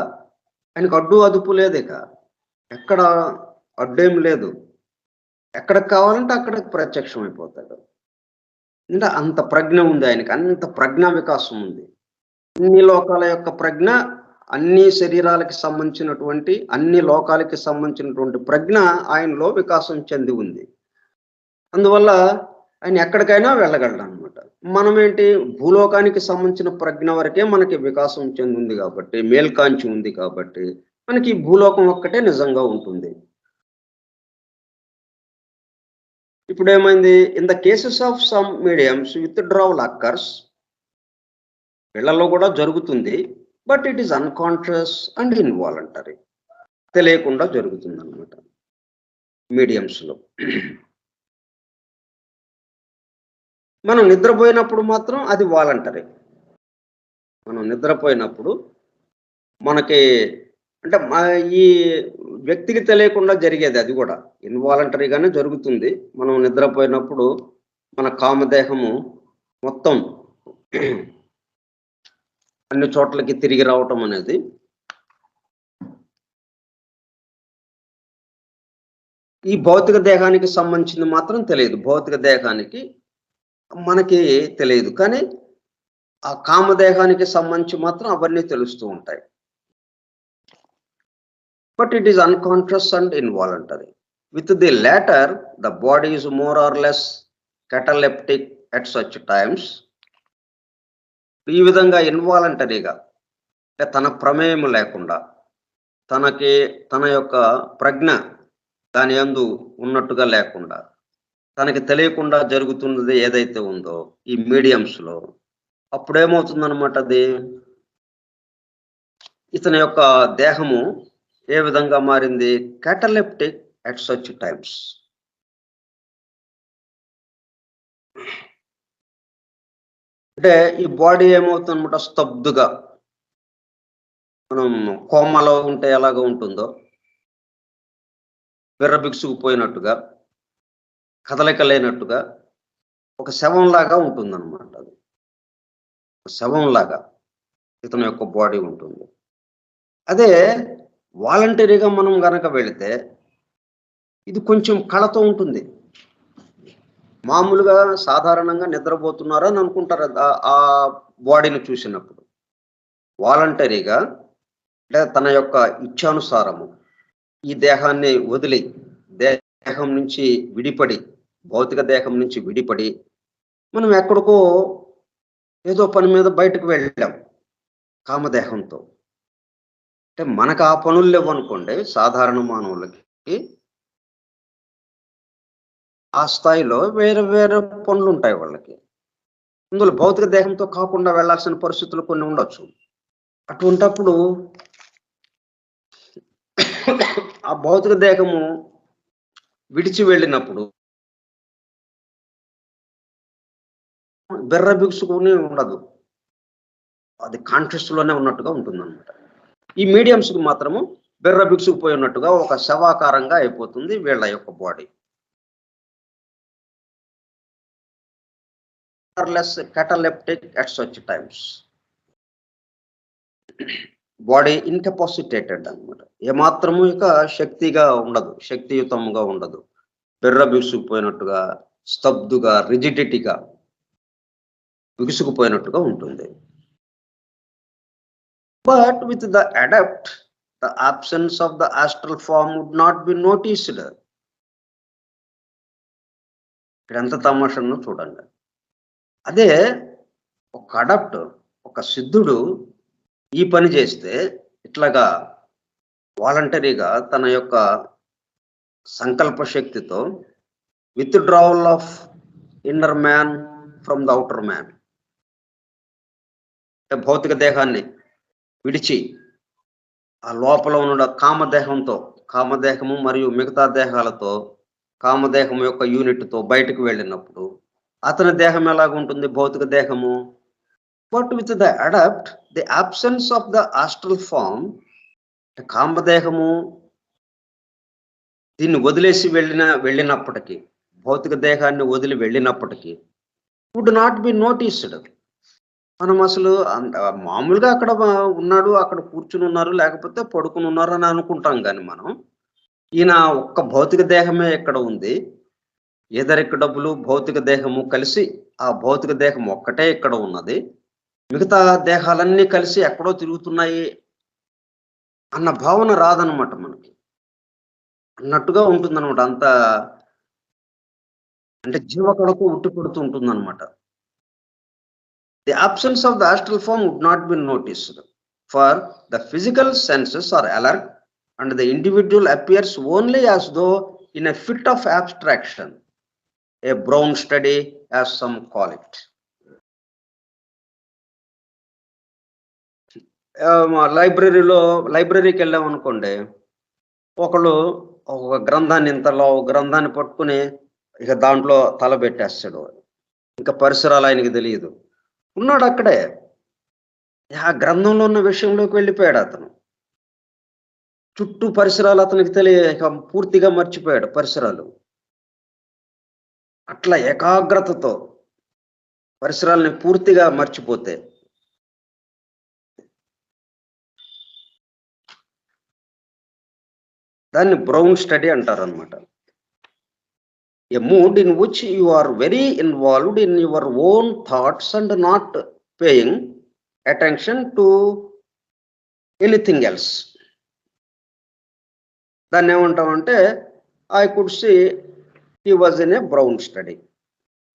ఆయనకు అడ్డు అదుపు లేదిక. ఎక్కడ అడ్డేం లేదు. ఎక్కడికి కావాలంటే అక్కడికి ప్రత్యక్షం అయిపోతాడు. అంటే అంత ప్రజ్ఞ ఉంది ఆయనకి. అంత ప్రజ్ఞా వికాసం ఉంది. అన్ని లోకాల యొక్క ప్రజ్ఞ, అన్ని శరీరాలకి సంబంధించినటువంటి, అన్ని లోకాలకి సంబంధించినటువంటి ప్రజ్ఞ ఆయనలో వికాసం చెంది ఉంది. అందువల్ల ఆయన ఎక్కడికైనా వెళ్ళగలడనమాట. మనమేంటి భూలోకానికి సంబంధించిన ప్రజ్ఞ వరకే మనకి వికాసం చెందింది కాబట్టి, మేల్కాంచి ఉంది కాబట్టి, మనకి ఈ భూలోకం ఒక్కటే నిజంగా ఉంటుంది. ఇప్పుడేమైంది? In the cases of some mediums withdrawal occurs వీళ్ళలో కూడా జరుగుతుంది. But it is unconscious and involuntary. తెలియకుండా జరుగుతుందనమాట మీడియమ్స్‌లో. మనం నిద్రపోయినప్పుడు మాత్రం అది వాలంటరీ. మనం నిద్రపోయినప్పుడు మనకి అంటే ఈ వ్యక్తికి తెలియకుండా జరిగేది అది గూడా. ఇన్‌వాలంటరీగానే జరుగుతుంది. మనం నిద్రపోయినప్పుడు మన కామదేహము మొత్తం అన్ని చోట్లకి తిరిగి రావటం అనేది. ఈ భౌతిక దేహానికి సంబంధించింది మాత్రం తెలియదు. భౌతిక దేహానికి మనకి తెలియదు. కానీ ఆ కామదేహానికి సంబంధించి మాత్రం అవన్నీ తెలుస్తూ ఉంటాయి. But it is unconscious and involuntary. With the later the body is more or less cataleptic at such times. ఈ విధంగా ఇన్‌వాలంటరీగా అంటే తన ప్రమేయం లేకుండా, తన యొక్క ప్రజ్ఞ దాని యందు ఉన్నట్టుగా లేకుండా, తనకి తెలియకుండా జరుగుతున్నది ఏదైతే ఉందో ఈ మీడియమ్స్‌లో, అప్పుడేమవుతుందనమాట అది? ఇతని యొక్క దేహము ఏ విధంగా మారింది? cataleptic at such times. అంటే ఈ బాడీ ఏమవుతుందనమాట స్తబ్దుగా, మనం కోమాలో ఉంటే ఎలాగ ఉంటుందో, బిర్రబిగుసుకుపోయినట్టుగా, కదలిక లేనట్టుగా, ఒక శవంలాగా ఉంటుందన్నమాట అది. శవంలాగా ఇతని యొక్క బాడీ ఉంటుంది. అదే వాలంటరీగా మనం గనక వెళితే ఇది కొంచెం కళతో ఉంటుంది. మామూలుగా సాధారణంగా నిద్రపోతున్నారని అనుకుంటారు ఆ బాడీని చూసినప్పుడు. వాలంటరీగా అంటే తన యొక్క ఇచ్ఛానుసారము ఈ దేహాన్ని వదిలి, దేహం నుంచి విడిపడి, భౌతిక దేహం నుంచి విడిపడి, మనం ఎక్కడికో ఏదో పని మీద బయటకు వెళ్ళాం కామదేహంతో. అంటే మనకు ఆ పనులు లేవనుకోండి సాధారణ మానవులకి. ఆ స్థాయిలో వేరే వేరే పనులుంటాయి వాళ్ళకి. అందులో భౌతిక దేహంతో కాకుండా వెళ్ళాల్సిన పరిస్థితులు కొన్ని ఉండొచ్చు. అటువంటప్పుడు ఆ భౌతిక దేహము విడిచి వెళ్ళినప్పుడు బిగుసుకుని ఉండదు. అది కాన్షియస్‌లోనే ఉన్నట్టుగా ఉంటుందన్నమాట. ఈ మీడియమ్స్‌కి మాత్రము బిగుసుకుపోయి ఉన్నట్టుగా ఒక శవాకారంగా అయిపోతుంది వీళ్ళ యొక్క body. Are less cataleptic at such times. Body incapacitated అనమాట. ఏమాత్రము ఇక శక్తిగా ఉండదు, శక్తియుతంగా ఉండదు, బిర్రబిగుసుకుపోయినట్టుగా, స్తబ్దుగా, రిజిడిటీగా బిగుసుకుపోయినట్టుగా ఉంటుంది. But with the adopt the absence of the astral form would not be noticed. ఇక్కడ ఎంత తమాషను చూడండి. అదే ఒక అడాప్ట్, ఒక సిద్ధుడు ఈ పని చేస్తే ఇట్లాగా వాలంటరీగా తన యొక్క సంకల్ప శక్తితో withdrawal of inner man from the outer man, భౌతిక దేహాన్ని విడిచి ఆ లోపల ఉన్న కామదేహంతో, కామదేహము మరియు మిగతా దేహాలతో, కామదేహం యొక్క యూనిట్తో బయటకు వెళ్ళినప్పుడు అతని దేహం ఎలాగుంటుంది? భౌతిక దేహము. But with the adapt the absence of the astral form, కామదేహము దీన్ని వదిలేసి వెళ్ళినప్పటికీ, భౌతిక దేహాన్ని వదిలి వెళ్ళినప్పటికీ వుడ్ నాట్ బి నోటీస్డ్. మనం అసలు మామూలుగా అక్కడ ఉన్నాడు, అక్కడ కూర్చుని ఉన్నారు, లేకపోతే పడుకుని ఉన్నారు అని అనుకుంటాం. కానీ మనం ఈయన ఒక్క భౌతిక దేహమే ఎక్కడ ఉంది, ఏదరిక డబ్బులు భౌతిక దేహము కలిసి ఆ భౌతిక దేహం ఒక్కటే ఇక్కడ ఉన్నది, మిగతా దేహాలన్నీ కలిసి ఎక్కడో తిరుగుతున్నాయి అన్న భావన రాదనమాట మనకి. అన్నట్టుగా ఉంటుందన్నమాట. అంత అంటే జీవకళకు ఉట్టి పడుతూ ఉంటుందన్నమాట. The absence of the astral form would not be noticed, for the physical senses are alert and the individual appears only as though in a fit of abstraction, a brown study as some call it. లైబ్రరీకి వెళ్ళాం అనుకోండి, ఒకళ్ళు ఒక గ్రంథాన్ని పట్టుకుని ఇక దాంట్లో తల పెట్టేస్తాడు, ఇంకా పరిసరాలు ఆయనకి తెలియదు, ఉన్నాడు అక్కడే, ఆ గ్రంథంలో ఉన్న విషయంలోకి వెళ్ళిపోయాడు అతను. చుట్టూ పరిసరాలు అతనికి తెలియ పూర్తిగా మర్చిపోయాడు పరిసరాలు. అట్లా ఏకాగ్రతతో పరిసరాలని పూర్తిగా మర్చిపోతే దాన్ని బ్రౌన్ స్టడీ అంటారు అనమాట. A mood in which you are very involved in your own thoughts and not paying attention to anything else. దాన్ని ఏమంటామంటే I could see he was in a brown study.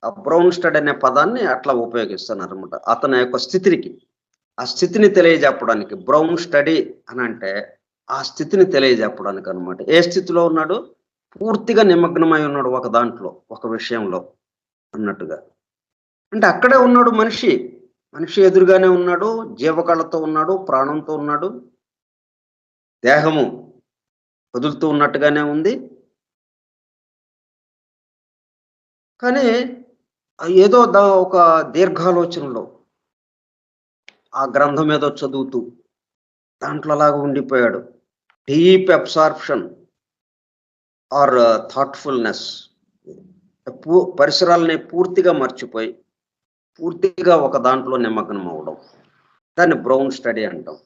ఆ బ్రౌన్ స్టడీ అనే పదాన్ని అట్లా ఉపయోగిస్తున్నారు అనమాట. అతని యొక్క స్థితికి, ఆ స్థితిని తెలియజెప్పడానికి. బ్రౌన్ స్టడీ అని అంటే ఆ స్థితిని తెలియజెప్పడానికి అనమాట. ఏ స్థితిలో ఉన్నాడు? పూర్తిగా నిమగ్నమై ఉన్నాడు ఒక దాంట్లో, ఒక విషయంలో అన్నట్టుగా. అంటే అక్కడే ఉన్నాడు మనిషి, మనిషి ఎదురుగానే ఉన్నాడు, జీవకళతో ఉన్నాడు, ప్రాణంతో ఉన్నాడు, దేహము కదులుతూ ఉన్నట్టుగానే ఉంది. కానీ ఏదో ఒక దీర్ఘాలోచనలో ఆ గ్రంథం ఏదో చదువుతూ దాంట్లో లాగా ఉండిపోయాడు. డీప్ అబ్సార్ప్షన్ ఆర్ థాట్ఫుల్నెస్, పరిసరాలని పూర్తిగా మర్చిపోయి పూర్తిగా ఒక దాంట్లో నిమగ్నం అవ్వడం, దాన్ని బ్రౌన్ స్టడీ అంటాం.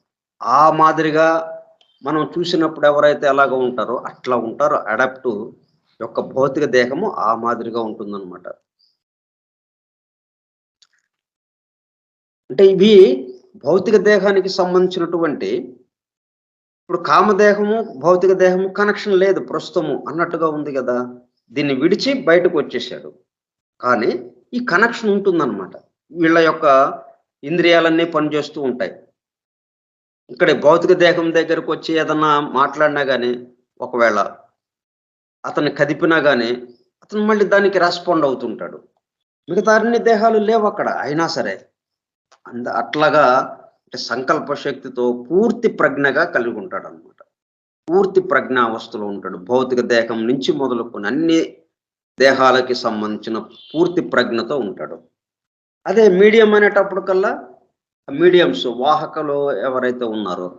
ఆ మాదిరిగా మనం చూసినప్పుడు ఎవరైతే ఎలాగ ఉంటారో అట్లా ఉంటారో. అడాప్ట్ యొక్క భౌతిక దేహము ఆ మాదిరిగా ఉంటుందన్నమాట. అంటే ఇవి భౌతిక దేహానికి సంబంధించినటువంటి, ఇప్పుడు కామదేహము భౌతిక దేహము కనెక్షన్ లేదు ప్రస్తుతము అన్నట్టుగా ఉంది కదా. దీన్ని విడిచి బయటకు వచ్చేసాడు, కానీ ఈ కనెక్షన్ ఉంటుందన్నమాట. వీళ్ళ యొక్క ఇంద్రియాలన్నీ పనిచేస్తూ ఉంటాయి. ఇక్కడ భౌతిక దేహం దగ్గరకు వచ్చి ఏదన్నా మాట్లాడినా కానీ, ఒకవేళ అతన్ని కదిపినా కానీ అతను మళ్ళీ దానికి రెస్పాండ్ అవుతుంటాడు. మిగతా అన్ని దేహాలు లేవు అక్కడ, అయినా సరే అట్లాగా సంకల్ప శక్తితో పూర్తి ప్రజ్ఞగా కలిగి ఉంటాడు అనమాట. పూర్తి ప్రజ్ఞావస్థలో ఉంటాడు. భౌతిక దేహం నుంచి మొదలుకొని అన్ని దేహాలకి సంబంధించిన పూర్తి ప్రజ్ఞతో ఉంటాడు. అదే మీడియం అనేటప్పుడు కల్లా మీడియంస్, వాహకలు ఎవరైతే ఉన్నారో,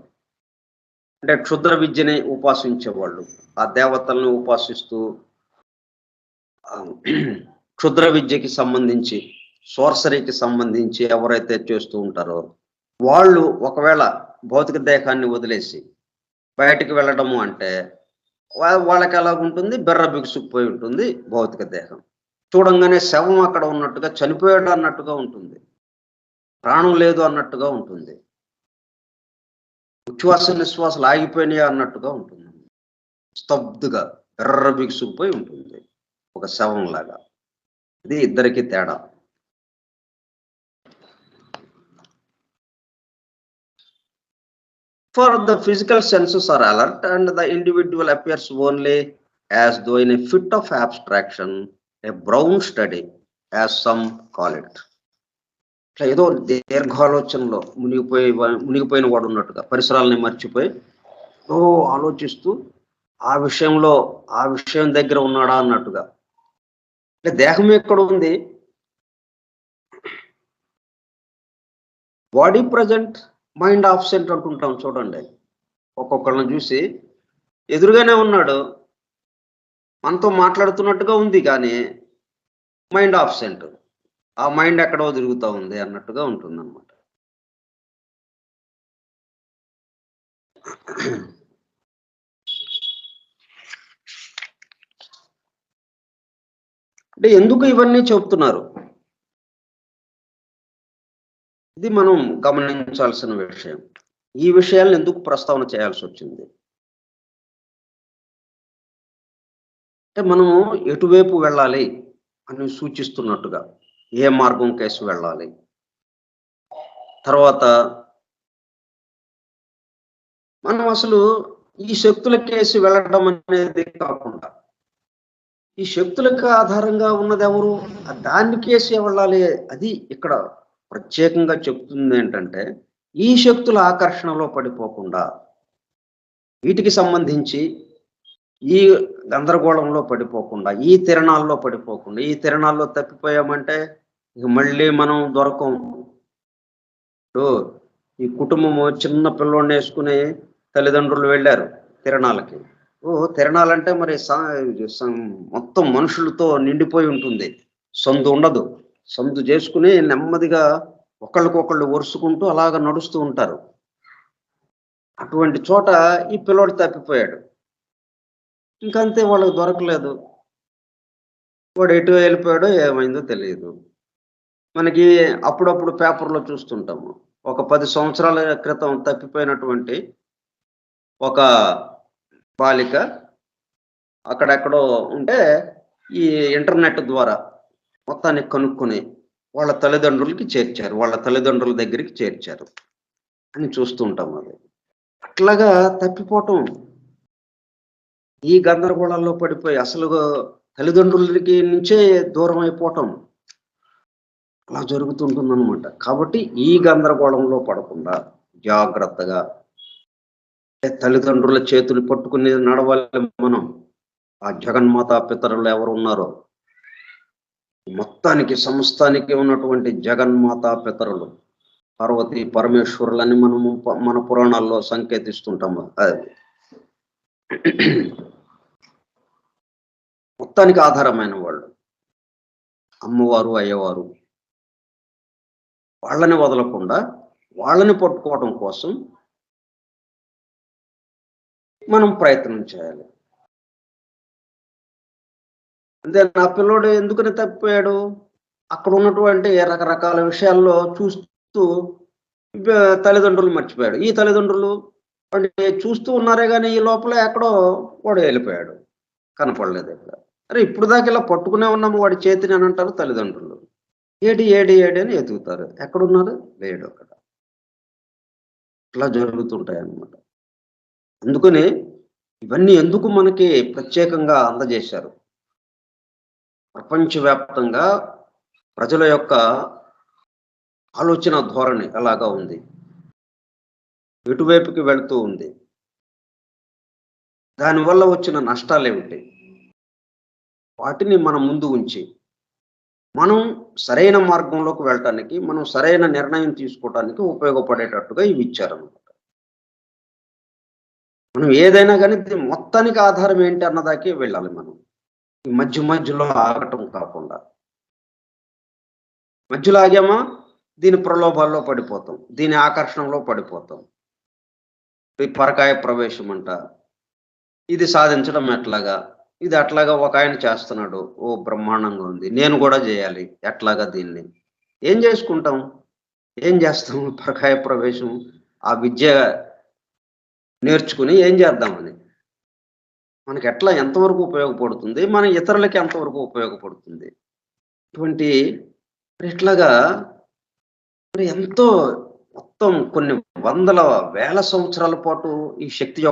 అంటే క్షుద్ర విద్యని ఉపాసించేవాళ్ళు, ఆ దేవతలను ఉపాసిస్తూ క్షుద్ర విద్యకి సంబంధించి, సోర్సరీకి సంబంధించి ఎవరైతే చేస్తూ ఉంటారో వాళ్ళు ఒకవేళ భౌతిక దేహాన్ని వదిలేసి బయటికి వెళ్ళడము అంటే వాళ్ళకి ఎలా ఉంటుంది, బెర్ర బిగుసుకుపోయి ఉంటుంది భౌతిక దేహం. చూడంగానే శవం అక్కడ ఉన్నట్టుగా, చనిపోయాడు అన్నట్టుగా ఉంటుంది, ప్రాణం లేదు అన్నట్టుగా ఉంటుంది, ఉచ్ఛ్వాస నిశ్వాసాలు ఆగిపోయినాయి అన్నట్టుగా ఉంటుంది, స్తబ్దుగా బెర్ర బిగుసుకుపోయి ఉంటుంది ఒక శవం లాగా. ఇది ఇద్దరికి తేడా. For the physical senses are alert and the individual appears only as though in a fit of abstraction, a brown study, as some call it. ఏదో దీర్ఘాలోచనలో మునిగిపోయిన వాడు ఉన్నట్టుగా, పరిసరాలని మర్చిపోయి ఆలోచిస్తూ ఆ విషయం దగ్గర ఉన్నాడా అన్నట్టుగా. అంటే దేహం ఎక్కడ ఉంది, బాడీ ప్రజెంట్, మైండ్ ఆబ్సెంట్ అంటుంటాం చూడండి. ఒక్కొక్కళ్ళని చూసి ఎదురుగానే ఉన్నాడు, మనతో మాట్లాడుతున్నట్టుగా ఉంది, కానీ మైండ్ ఆబ్సెంట్, ఆ మైండ్ ఎక్కడో తిరుగుతూ ఉంది అన్నట్టుగా ఉంటుంది అన్నమాట. అంటే ఎందుకు ఇవన్నీ చెప్తున్నారు, ఇది మనం గమనించాల్సిన విషయం. ఈ విషయాలను ఎందుకు ప్రస్తావన చేయాల్సి వచ్చింది అంటే, మనము ఎటువైపు వెళ్ళాలి అని సూచిస్తున్నట్టుగా, ఏ మార్గం కేసు వెళ్ళాలి, తర్వాత మనం అసలు ఈ శక్తుల కేసు వెళ్ళడం అనేది కాకుండా, ఈ శక్తులకు ఆధారంగా ఉన్నది ఎవరు, దాన్ని కేసు వెళ్ళాలి. అది ఇక్కడ ప్రత్యేకంగా చెప్తుంది ఏంటంటే, ఈ శక్తుల ఆకర్షణలో పడిపోకుండా, వీటికి సంబంధించి ఈ గందరగోళంలో పడిపోకుండా, ఈ తిరణాల్లో పడిపోకుండా, ఈ తిరణాల్లో తప్పిపోయామంటే ఇక మళ్ళీ మనం దొరకం. ఈ కుటుంబము చిన్న పిల్లోడిని వేసుకుని తల్లిదండ్రులు వెళ్ళారు తిరణాలకి. తిరణాలంటే మరి మొత్తం మనుషులతో నిండిపోయి ఉంటుంది, సందు ఉండదు. సందు చేసుకుని నెమ్మదిగా ఒకళ్ళకొకళ్ళు ఒరుసుకుంటూ అలాగ నడుస్తూ ఉంటారు. అటువంటి చోట ఈ పిల్లోడు తప్పిపోయాడు. ఇంకంతే, వాళ్ళకి దొరకలేదు. వాడు ఎటు వెళ్ళిపోయాడో ఏమైందో తెలియదు. మనకి అప్పుడప్పుడు పేపర్లో చూస్తుంటాము, ఒక 10 సంవత్సరాల క్రితం తప్పిపోయినటువంటి ఒక బాలిక అక్కడెక్కడో ఉంటే ఈ ఇంటర్నెట్ ద్వారా మొత్తాన్ని కనుక్కొని వాళ్ళ తల్లిదండ్రులకి చేర్చారు, వాళ్ళ తల్లిదండ్రుల దగ్గరికి చేర్చారు అని చూస్తూ ఉంటాం. అది అట్లాగా తప్పిపోవటం, ఈ గందరగోళాల్లో పడిపోయి అసలు తల్లిదండ్రులకి నుంచే దూరం అయిపోవటం అలా జరుగుతుంటుందన్నమాట. కాబట్టి ఈ గందరగోళంలో పడకుండా జాగ్రత్తగా తల్లిదండ్రుల చేతులు పట్టుకుని నడవాలి మనం. ఆ జగన్మాత పితరులు ఎవరు ఉన్నారో, మొత్తానికి సంస్థానికి ఉన్నటువంటి జగన్మాత పితరులు, పార్వతీ పరమేశ్వరులని మనము మన పురాణాల్లో సంకేతిస్తుంటాము. మొత్తానికి ఆధారమైన వాళ్ళు, అమ్మవారు అయ్యవారు, వాళ్ళని వదలకుండా వాళ్ళని పట్టుకోవడం కోసం మనం ప్రయత్నం చేయాలి. అంతే. నా పిల్లోడు ఎందుకని తప్పిపోయాడు, అక్కడ ఉన్నటువంటి రకరకాల విషయాల్లో చూస్తూ తల్లిదండ్రులు మర్చిపోయాడు. ఈ తల్లిదండ్రులు అంటే చూస్తూ ఉన్నారే కానీ ఈ లోపల ఎక్కడో వాడు వెళ్ళిపోయాడు, కనపడలేదు. ఇక్కడ అరే ఇప్పుడు దాకా ఇలా పట్టుకునే ఉన్నాము వాడి చేతిని అని అంటారు తల్లిదండ్రులు. ఏడి ఏడి ఏడి అని ఎతుకుతారు, ఎక్కడున్నారు, లేడు అక్కడ. ఇట్లా జరుగుతుంటాయి అన్నమాట. అందుకని ఇవన్నీ ఎందుకు మనకి ప్రత్యేకంగా అందజేశారు, ప్రపంచవ్యాప్తంగా ప్రజల యొక్క ఆలోచన ధోరణి అలాగా ఉంది, ఎటువైపుకి వెళుతూ ఉంది, దానివల్ల వచ్చిన నష్టాలు ఏమిటి, వాటిని మనం ముందు ఉంచి మనం సరైన మార్గంలోకి వెళ్ళటానికి, మనం సరైన నిర్ణయం తీసుకోవడానికి ఉపయోగపడేటట్టుగా ఇవి ఇచ్చారన్నమాట. మనం ఏదైనా కానీ మొత్తానికి ఆధారం ఏంటి అన్నదాకే వెళ్ళాలి మనం. ఈ మధ్యలో ఆగటం కాకుండా, మధ్యలో ఆగామా దీని ప్రలోభాల్లో పడిపోతాం, దీని ఆకర్షణలో పడిపోతాం. ఈ పరకాయ ప్రవేశం అంట, ఇది సాధించడం ఎట్లాగా, ఇది అట్లాగా ఒక ఆయన చేస్తున్నాడు, ఓ బ్రహ్మాండంగా ఉంది, నేను కూడా చేయాలి, ఎట్లాగా దీన్ని ఏం చేసుకుంటాం, ఏం చేస్తాం? పరకాయ ప్రవేశం ఆ విద్య నేర్చుకుని ఏం చేద్దామని, మనకి ఎట్లా ఎంతవరకు ఉపయోగపడుతుంది, మన ఇతరులకి ఎంతవరకు ఉపయోగపడుతుంది? ఇటువంటి ఇట్లాగా మరి ఎంతో మొత్తం కొన్ని వందల వేల సంవత్సరాల పాటు ఈ శక్తుల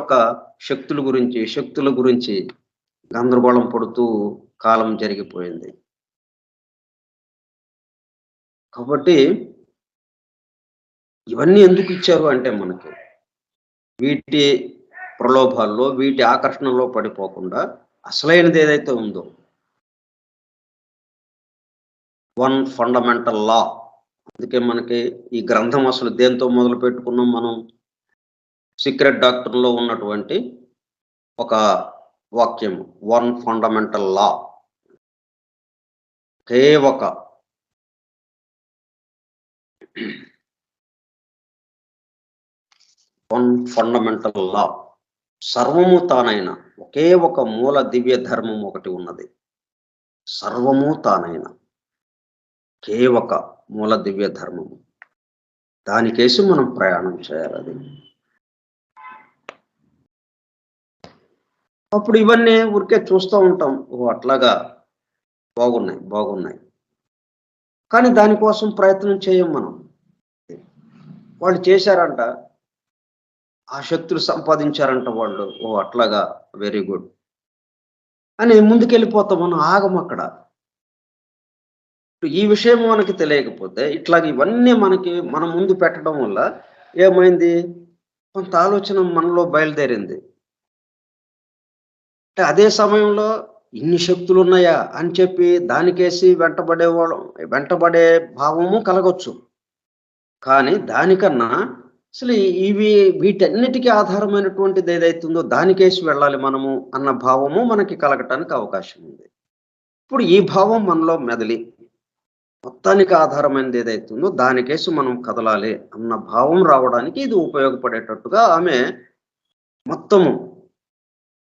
గురించి గందరగోళం పడుతూ కాలం జరిగిపోయింది. కాబట్టి ఇవన్నీ ఎందుకు ఇచ్చారు అంటే మనకి వీటి ప్రలోభాల్లో, వీటి ఆకర్షణలో పడిపోకుండా అసలైనది ఏదైతే ఉందో, వన్ ఫండమెంటల్ లా. అందుకే మనకి ఈ గ్రంథం అసలు దేంతో మొదలు పెట్టుకున్నాం మనం? సీక్రెట్ డాక్టర్లో ఉన్నటువంటి ఒక వాక్యం, వన్ ఫండమెంటల్ లా. ఒకే ఒక వన్ ఫండమెంటల్ లా, సర్వము తానైన ఒకే ఒక మూల దివ్య ధర్మం ఒకటి ఉన్నది. సర్వము తానైన ఒకే ఒక మూల దివ్య ధర్మము, దానికేసి మనం ప్రయాణం చేయాలి. అది అప్పుడు ఇవన్నీ ఊరికే చూస్తూ ఉంటాం, ఓ అట్లాగా బాగున్నాయి, కానీ దానికోసం ప్రయత్నం చేయం మనం. వాళ్ళు చేశారంట, ఆ శక్తులు సంపాదించారంట వాళ్ళు, ఓ అట్లాగా వెరీ గుడ్ అని ముందుకెళ్ళిపోతాం మనం, ఆగం అక్కడ. ఈ విషయం మనకి తెలియకపోతే ఇట్లాగ ఇవన్నీ మన ముందు పెట్టడం వల్ల ఏమైంది, కొంత ఆలోచన మనలో బయలుదేరింది. అంటే అదే సమయంలో ఇన్ని శక్తులు ఉన్నాయా అని చెప్పి దానికేసి వెంటబడే భావము కలగొచ్చు. కానీ దానికన్నా అసలు వీటన్నిటికీ ఆధారమైనటువంటిది ఏదైతుందో దానికేసి వెళ్ళాలి మనము అన్న భావము మనకి కలగటానికి అవకాశం ఉంది. ఇప్పుడు ఈ భావం మనలో మెదలి మొత్తానికి ఆధారమైనది ఏదైతుందో దానికేసి మనం కదలాలి అన్న భావం రావడానికి ఇది ఉపయోగపడేటట్టుగా ఆమె మొత్తము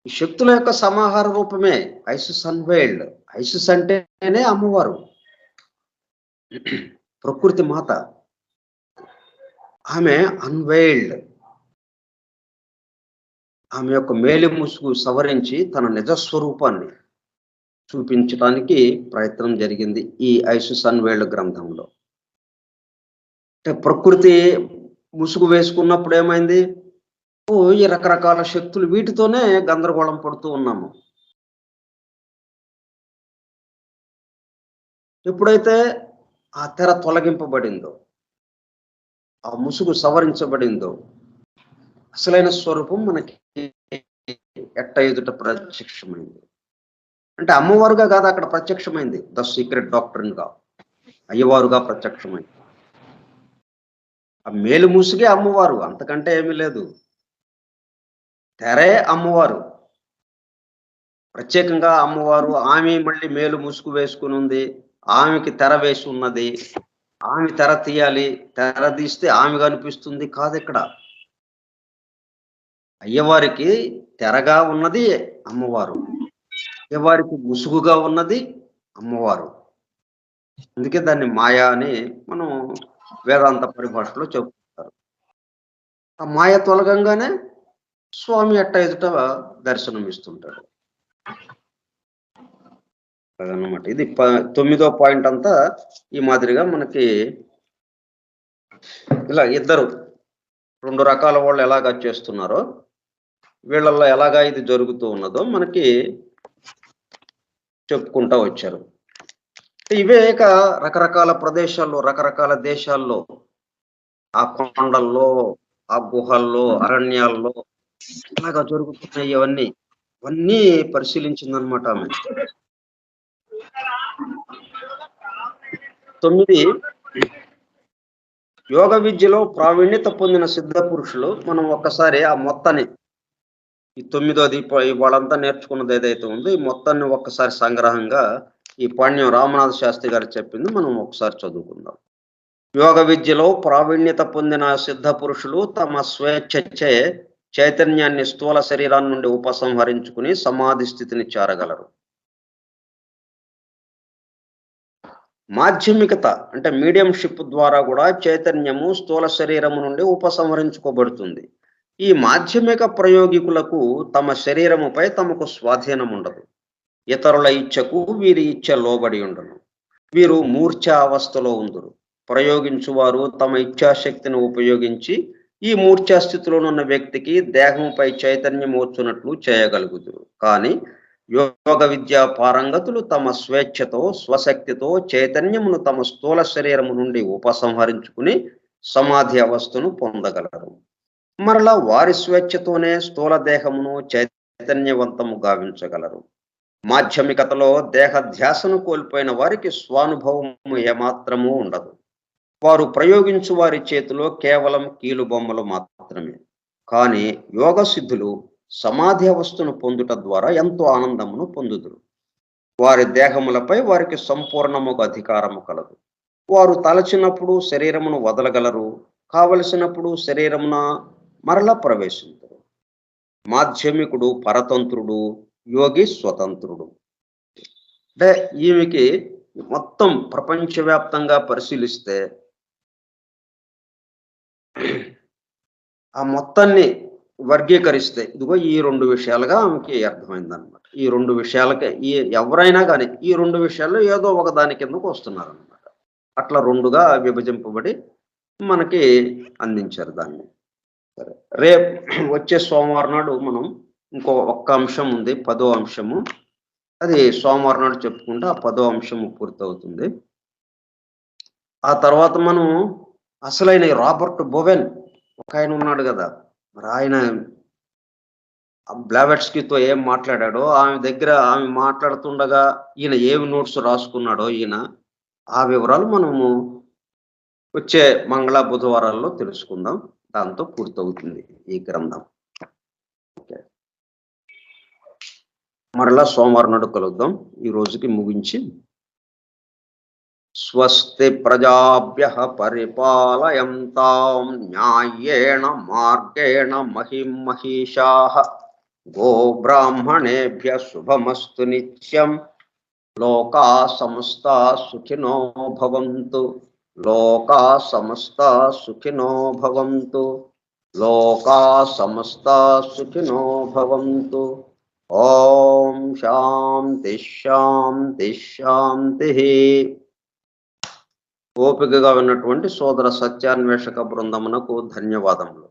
ఈ శక్తుల యొక్క సమాహార రూపమే ఐసిస్ అన్వైల్డ్. ఐసిస్ అంటేనే అమ్మవారు, ప్రకృతి మాత. ఆమె అన్వైల్డ్, ఆమె యొక్క మేలి ముసుగు సవరించి తన నిజస్వరూపాన్ని చూపించడానికి ప్రయత్నం జరిగింది ఈ ఐసిస్ అన్వైల్డ్ గ్రంథంలో. అంటే ప్రకృతి ముసుగు వేసుకున్నప్పుడు ఏమైంది, ఈ రకరకాల శక్తులు, వీటితోనే గందరగోళం పడుతూ ఉన్నాము. ఎప్పుడైతే ఆ తెర తొలగింపబడిందో, ఆ ముసుగు సవరించబడిందో, అసలైన స్వరూపం మనకి ఎదుట ప్రత్యక్షమైంది. అంటే అమ్మవారుగా కాదు అక్కడ ప్రత్యక్షమైంది, ద సీక్రెట్ డాక్టరీన్ గా, అయ్యవారుగా ప్రత్యక్షమైంది. ఆ మేలు ముసుగే అమ్మవారు, అంతకంటే ఏమీ లేదు. తెరే అమ్మవారు, ప్రత్యేకంగా అమ్మవారు. ఆమె మళ్ళీ మేలు ముసుగు వేసుకుని ఉంది, ఆమెకి తెర వేసి ఉన్నది, ఆమె తెర తీయాలి, తెర తీస్తే ఆమె కనిపిస్తుంది కాదు. ఇక్కడ అయ్యవారికి తెరగా ఉన్నది అమ్మవారు, అయ్యవారికి ముసుగుగా ఉన్నది అమ్మవారు. అందుకే దాన్ని మాయా అని మనం వేదాంత పరిభాషలో చెబుతుంటారు. ఆ మాయ తొలగంగానే స్వామి ఎదుట దర్శనం ఇస్తుంటాడు అన్నమాట. ఇది 9వ పాయింట్ అంతా ఈ మాదిరిగా మనకి ఇలా రెండు రకాల వాళ్ళు ఎలాగా చేస్తున్నారో, వీళ్ళల్లో ఎలాగా ఇది జరుగుతూ ఉన్నదో మనకి చెప్పుకుంటా వచ్చారు. ఇవే రకరకాల ప్రదేశాల్లో, రకరకాల దేశాల్లో, ఆ కొండల్లో, ఆ గుహల్లో, అరణ్యాల్లో ఇలాగా జరుగుతున్నాయి. ఇవన్నీ పరిశీలించిందనమాట ఆమె. 9 యోగ విద్యలో ప్రావీణ్యత పొందిన సిద్ధ పురుషులు. మనం ఒక్కసారి ఆ మొత్తాన్ని, ఈ 9వది వాళ్ళంతా నేర్చుకున్నది ఏదైతే ఉందో ఈ మొత్తాన్ని ఒక్కసారి సంగ్రహంగా ఈ పాణ్యం రామనాథ శాస్త్రి గారు చెప్పింది మనం ఒకసారి చదువుకుందాం. యోగ విద్యలో ప్రావీణ్యత పొందిన సిద్ధ పురుషులు తమ స్వేచ్ఛచే చైతన్యాన్ని స్థూల శరీరాన్ని నుండి ఉపసంహరించుకుని సమాధి స్థితిని చేరగలరు. మాధ్యమికత అంటే మీడియంషిప్ ద్వారా కూడా చైతన్యము స్థూల శరీరము నుండి ఉపసంహరించుకోబడుతుంది. ఈ మాధ్యమిక ప్రయోగికులకు తమ శరీరముపై తమకు స్వాధీనం ఉండదు. ఇతరుల ఇచ్ఛకు వీరి ఇచ్ఛ లోబడి ఉండను. వీరు మూర్ఛ అవస్థలో ఉందురు. ప్రయోగించువారు తమ ఇచ్ఛాశక్తిని ఉపయోగించి ఈ మూర్ఛా స్థితిలోనున్న వ్యక్తికి దేహంపై చైతన్యం వచ్చునట్లు చేయగలుగుతారు. కానీ యోగ విద్యా పారంగతులు తమ స్వేచ్ఛతో స్వశక్తితో చైతన్యమును తమ స్థూల శరీరము నుండి ఉపసంహరించుకుని సమాధి అవస్థను పొందగలరు. మరలా వారి స్వేచ్ఛతోనే స్థూల దేహమును చైతన్యవంతము గావించగలరు. మాధ్యమికతలో దేహ ధ్యాసను కోల్పోయిన వారికి స్వానుభవము ఏమాత్రమూ ఉండదు. వారు ప్రయోగించు వారి చేతిలో కేవలం కీలుబొమ్మలు మాత్రమే. కానీ యోగ సిద్ధులు సమాధి అవస్థను పొందుట ద్వారా ఎంతో ఆనందమును పొందుదురు. వారి దేహములపై వారికి సంపూర్ణముగా అధికారము కలదు. వారు తలచినప్పుడు శరీరమును వదలగలరు, కావలసినప్పుడు శరీరమున మరలా ప్రవేశించరు. మాధ్యమికుడు పరతంత్రుడు, యోగి స్వతంత్రుడు. అంటే ఈమెకి మొత్తం ప్రపంచవ్యాప్తంగా పరిశీలిస్తే ఆ మొత్తాన్ని వర్గీకరిస్తే ఇదిగో ఈ 2 విషయాలుగా ఆమెకి అర్థమైందనమాట. ఈ 2 విషయాలకే ఎవరైనా కానీ ఈ 2 విషయాల్లో ఏదో ఒక దాని కిందకు వస్తున్నారనమాట. అట్లా 2గా విభజింపబడి మనకి అందించారు దాన్ని. సరే, రేపు వచ్చే సోమవారం నాడు మనం ఒక్క అంశం ఉంది, 10వ అంశము. అది సోమవారం నాడు చెప్పుకుంటే ఆ 10వ అంశము పూర్తవుతుంది. ఆ తర్వాత మనం అసలైన రాబర్ట్ బోవెన్ ఒక ఆయన ఉన్నాడు కదా, మరి ఆయన బ్లావెట్స్కీతో ఏం మాట్లాడాడో, ఆమె మాట్లాడుతుండగా ఈయన ఏమి నోట్స్ రాసుకున్నాడో ఆ వివరాలు మనము వచ్చే మంగళ బుధవారాల్లో తెలుసుకుందాం. దాంతో పూర్తవుతుంది ఈ గ్రంథం. ఓకే, మరలా సోమవారం నాడు కలుద్దాం. ఈ రోజుకి ముగించి స్వస్తి ప్రజాభ్యః పరిపాలయంతాం న్యాయేణ మార్గేణ మహిం మహిషాః గోబ్రాహ్మణేభ్యః శుభమస్తు నిత్యం. లోకా సమస్తా సుఖినో భవంతు. లోకా సమస్తా సుఖినో భవంతు. లోకా సమస్తా సుఖినో భవంతు. ఓం శాంతి శాంతి శాంతి. ఓపికగా ఉన్నటువంటి సోదర సత్యాన్వేషక బృందమునకు ధన్యవాదములు.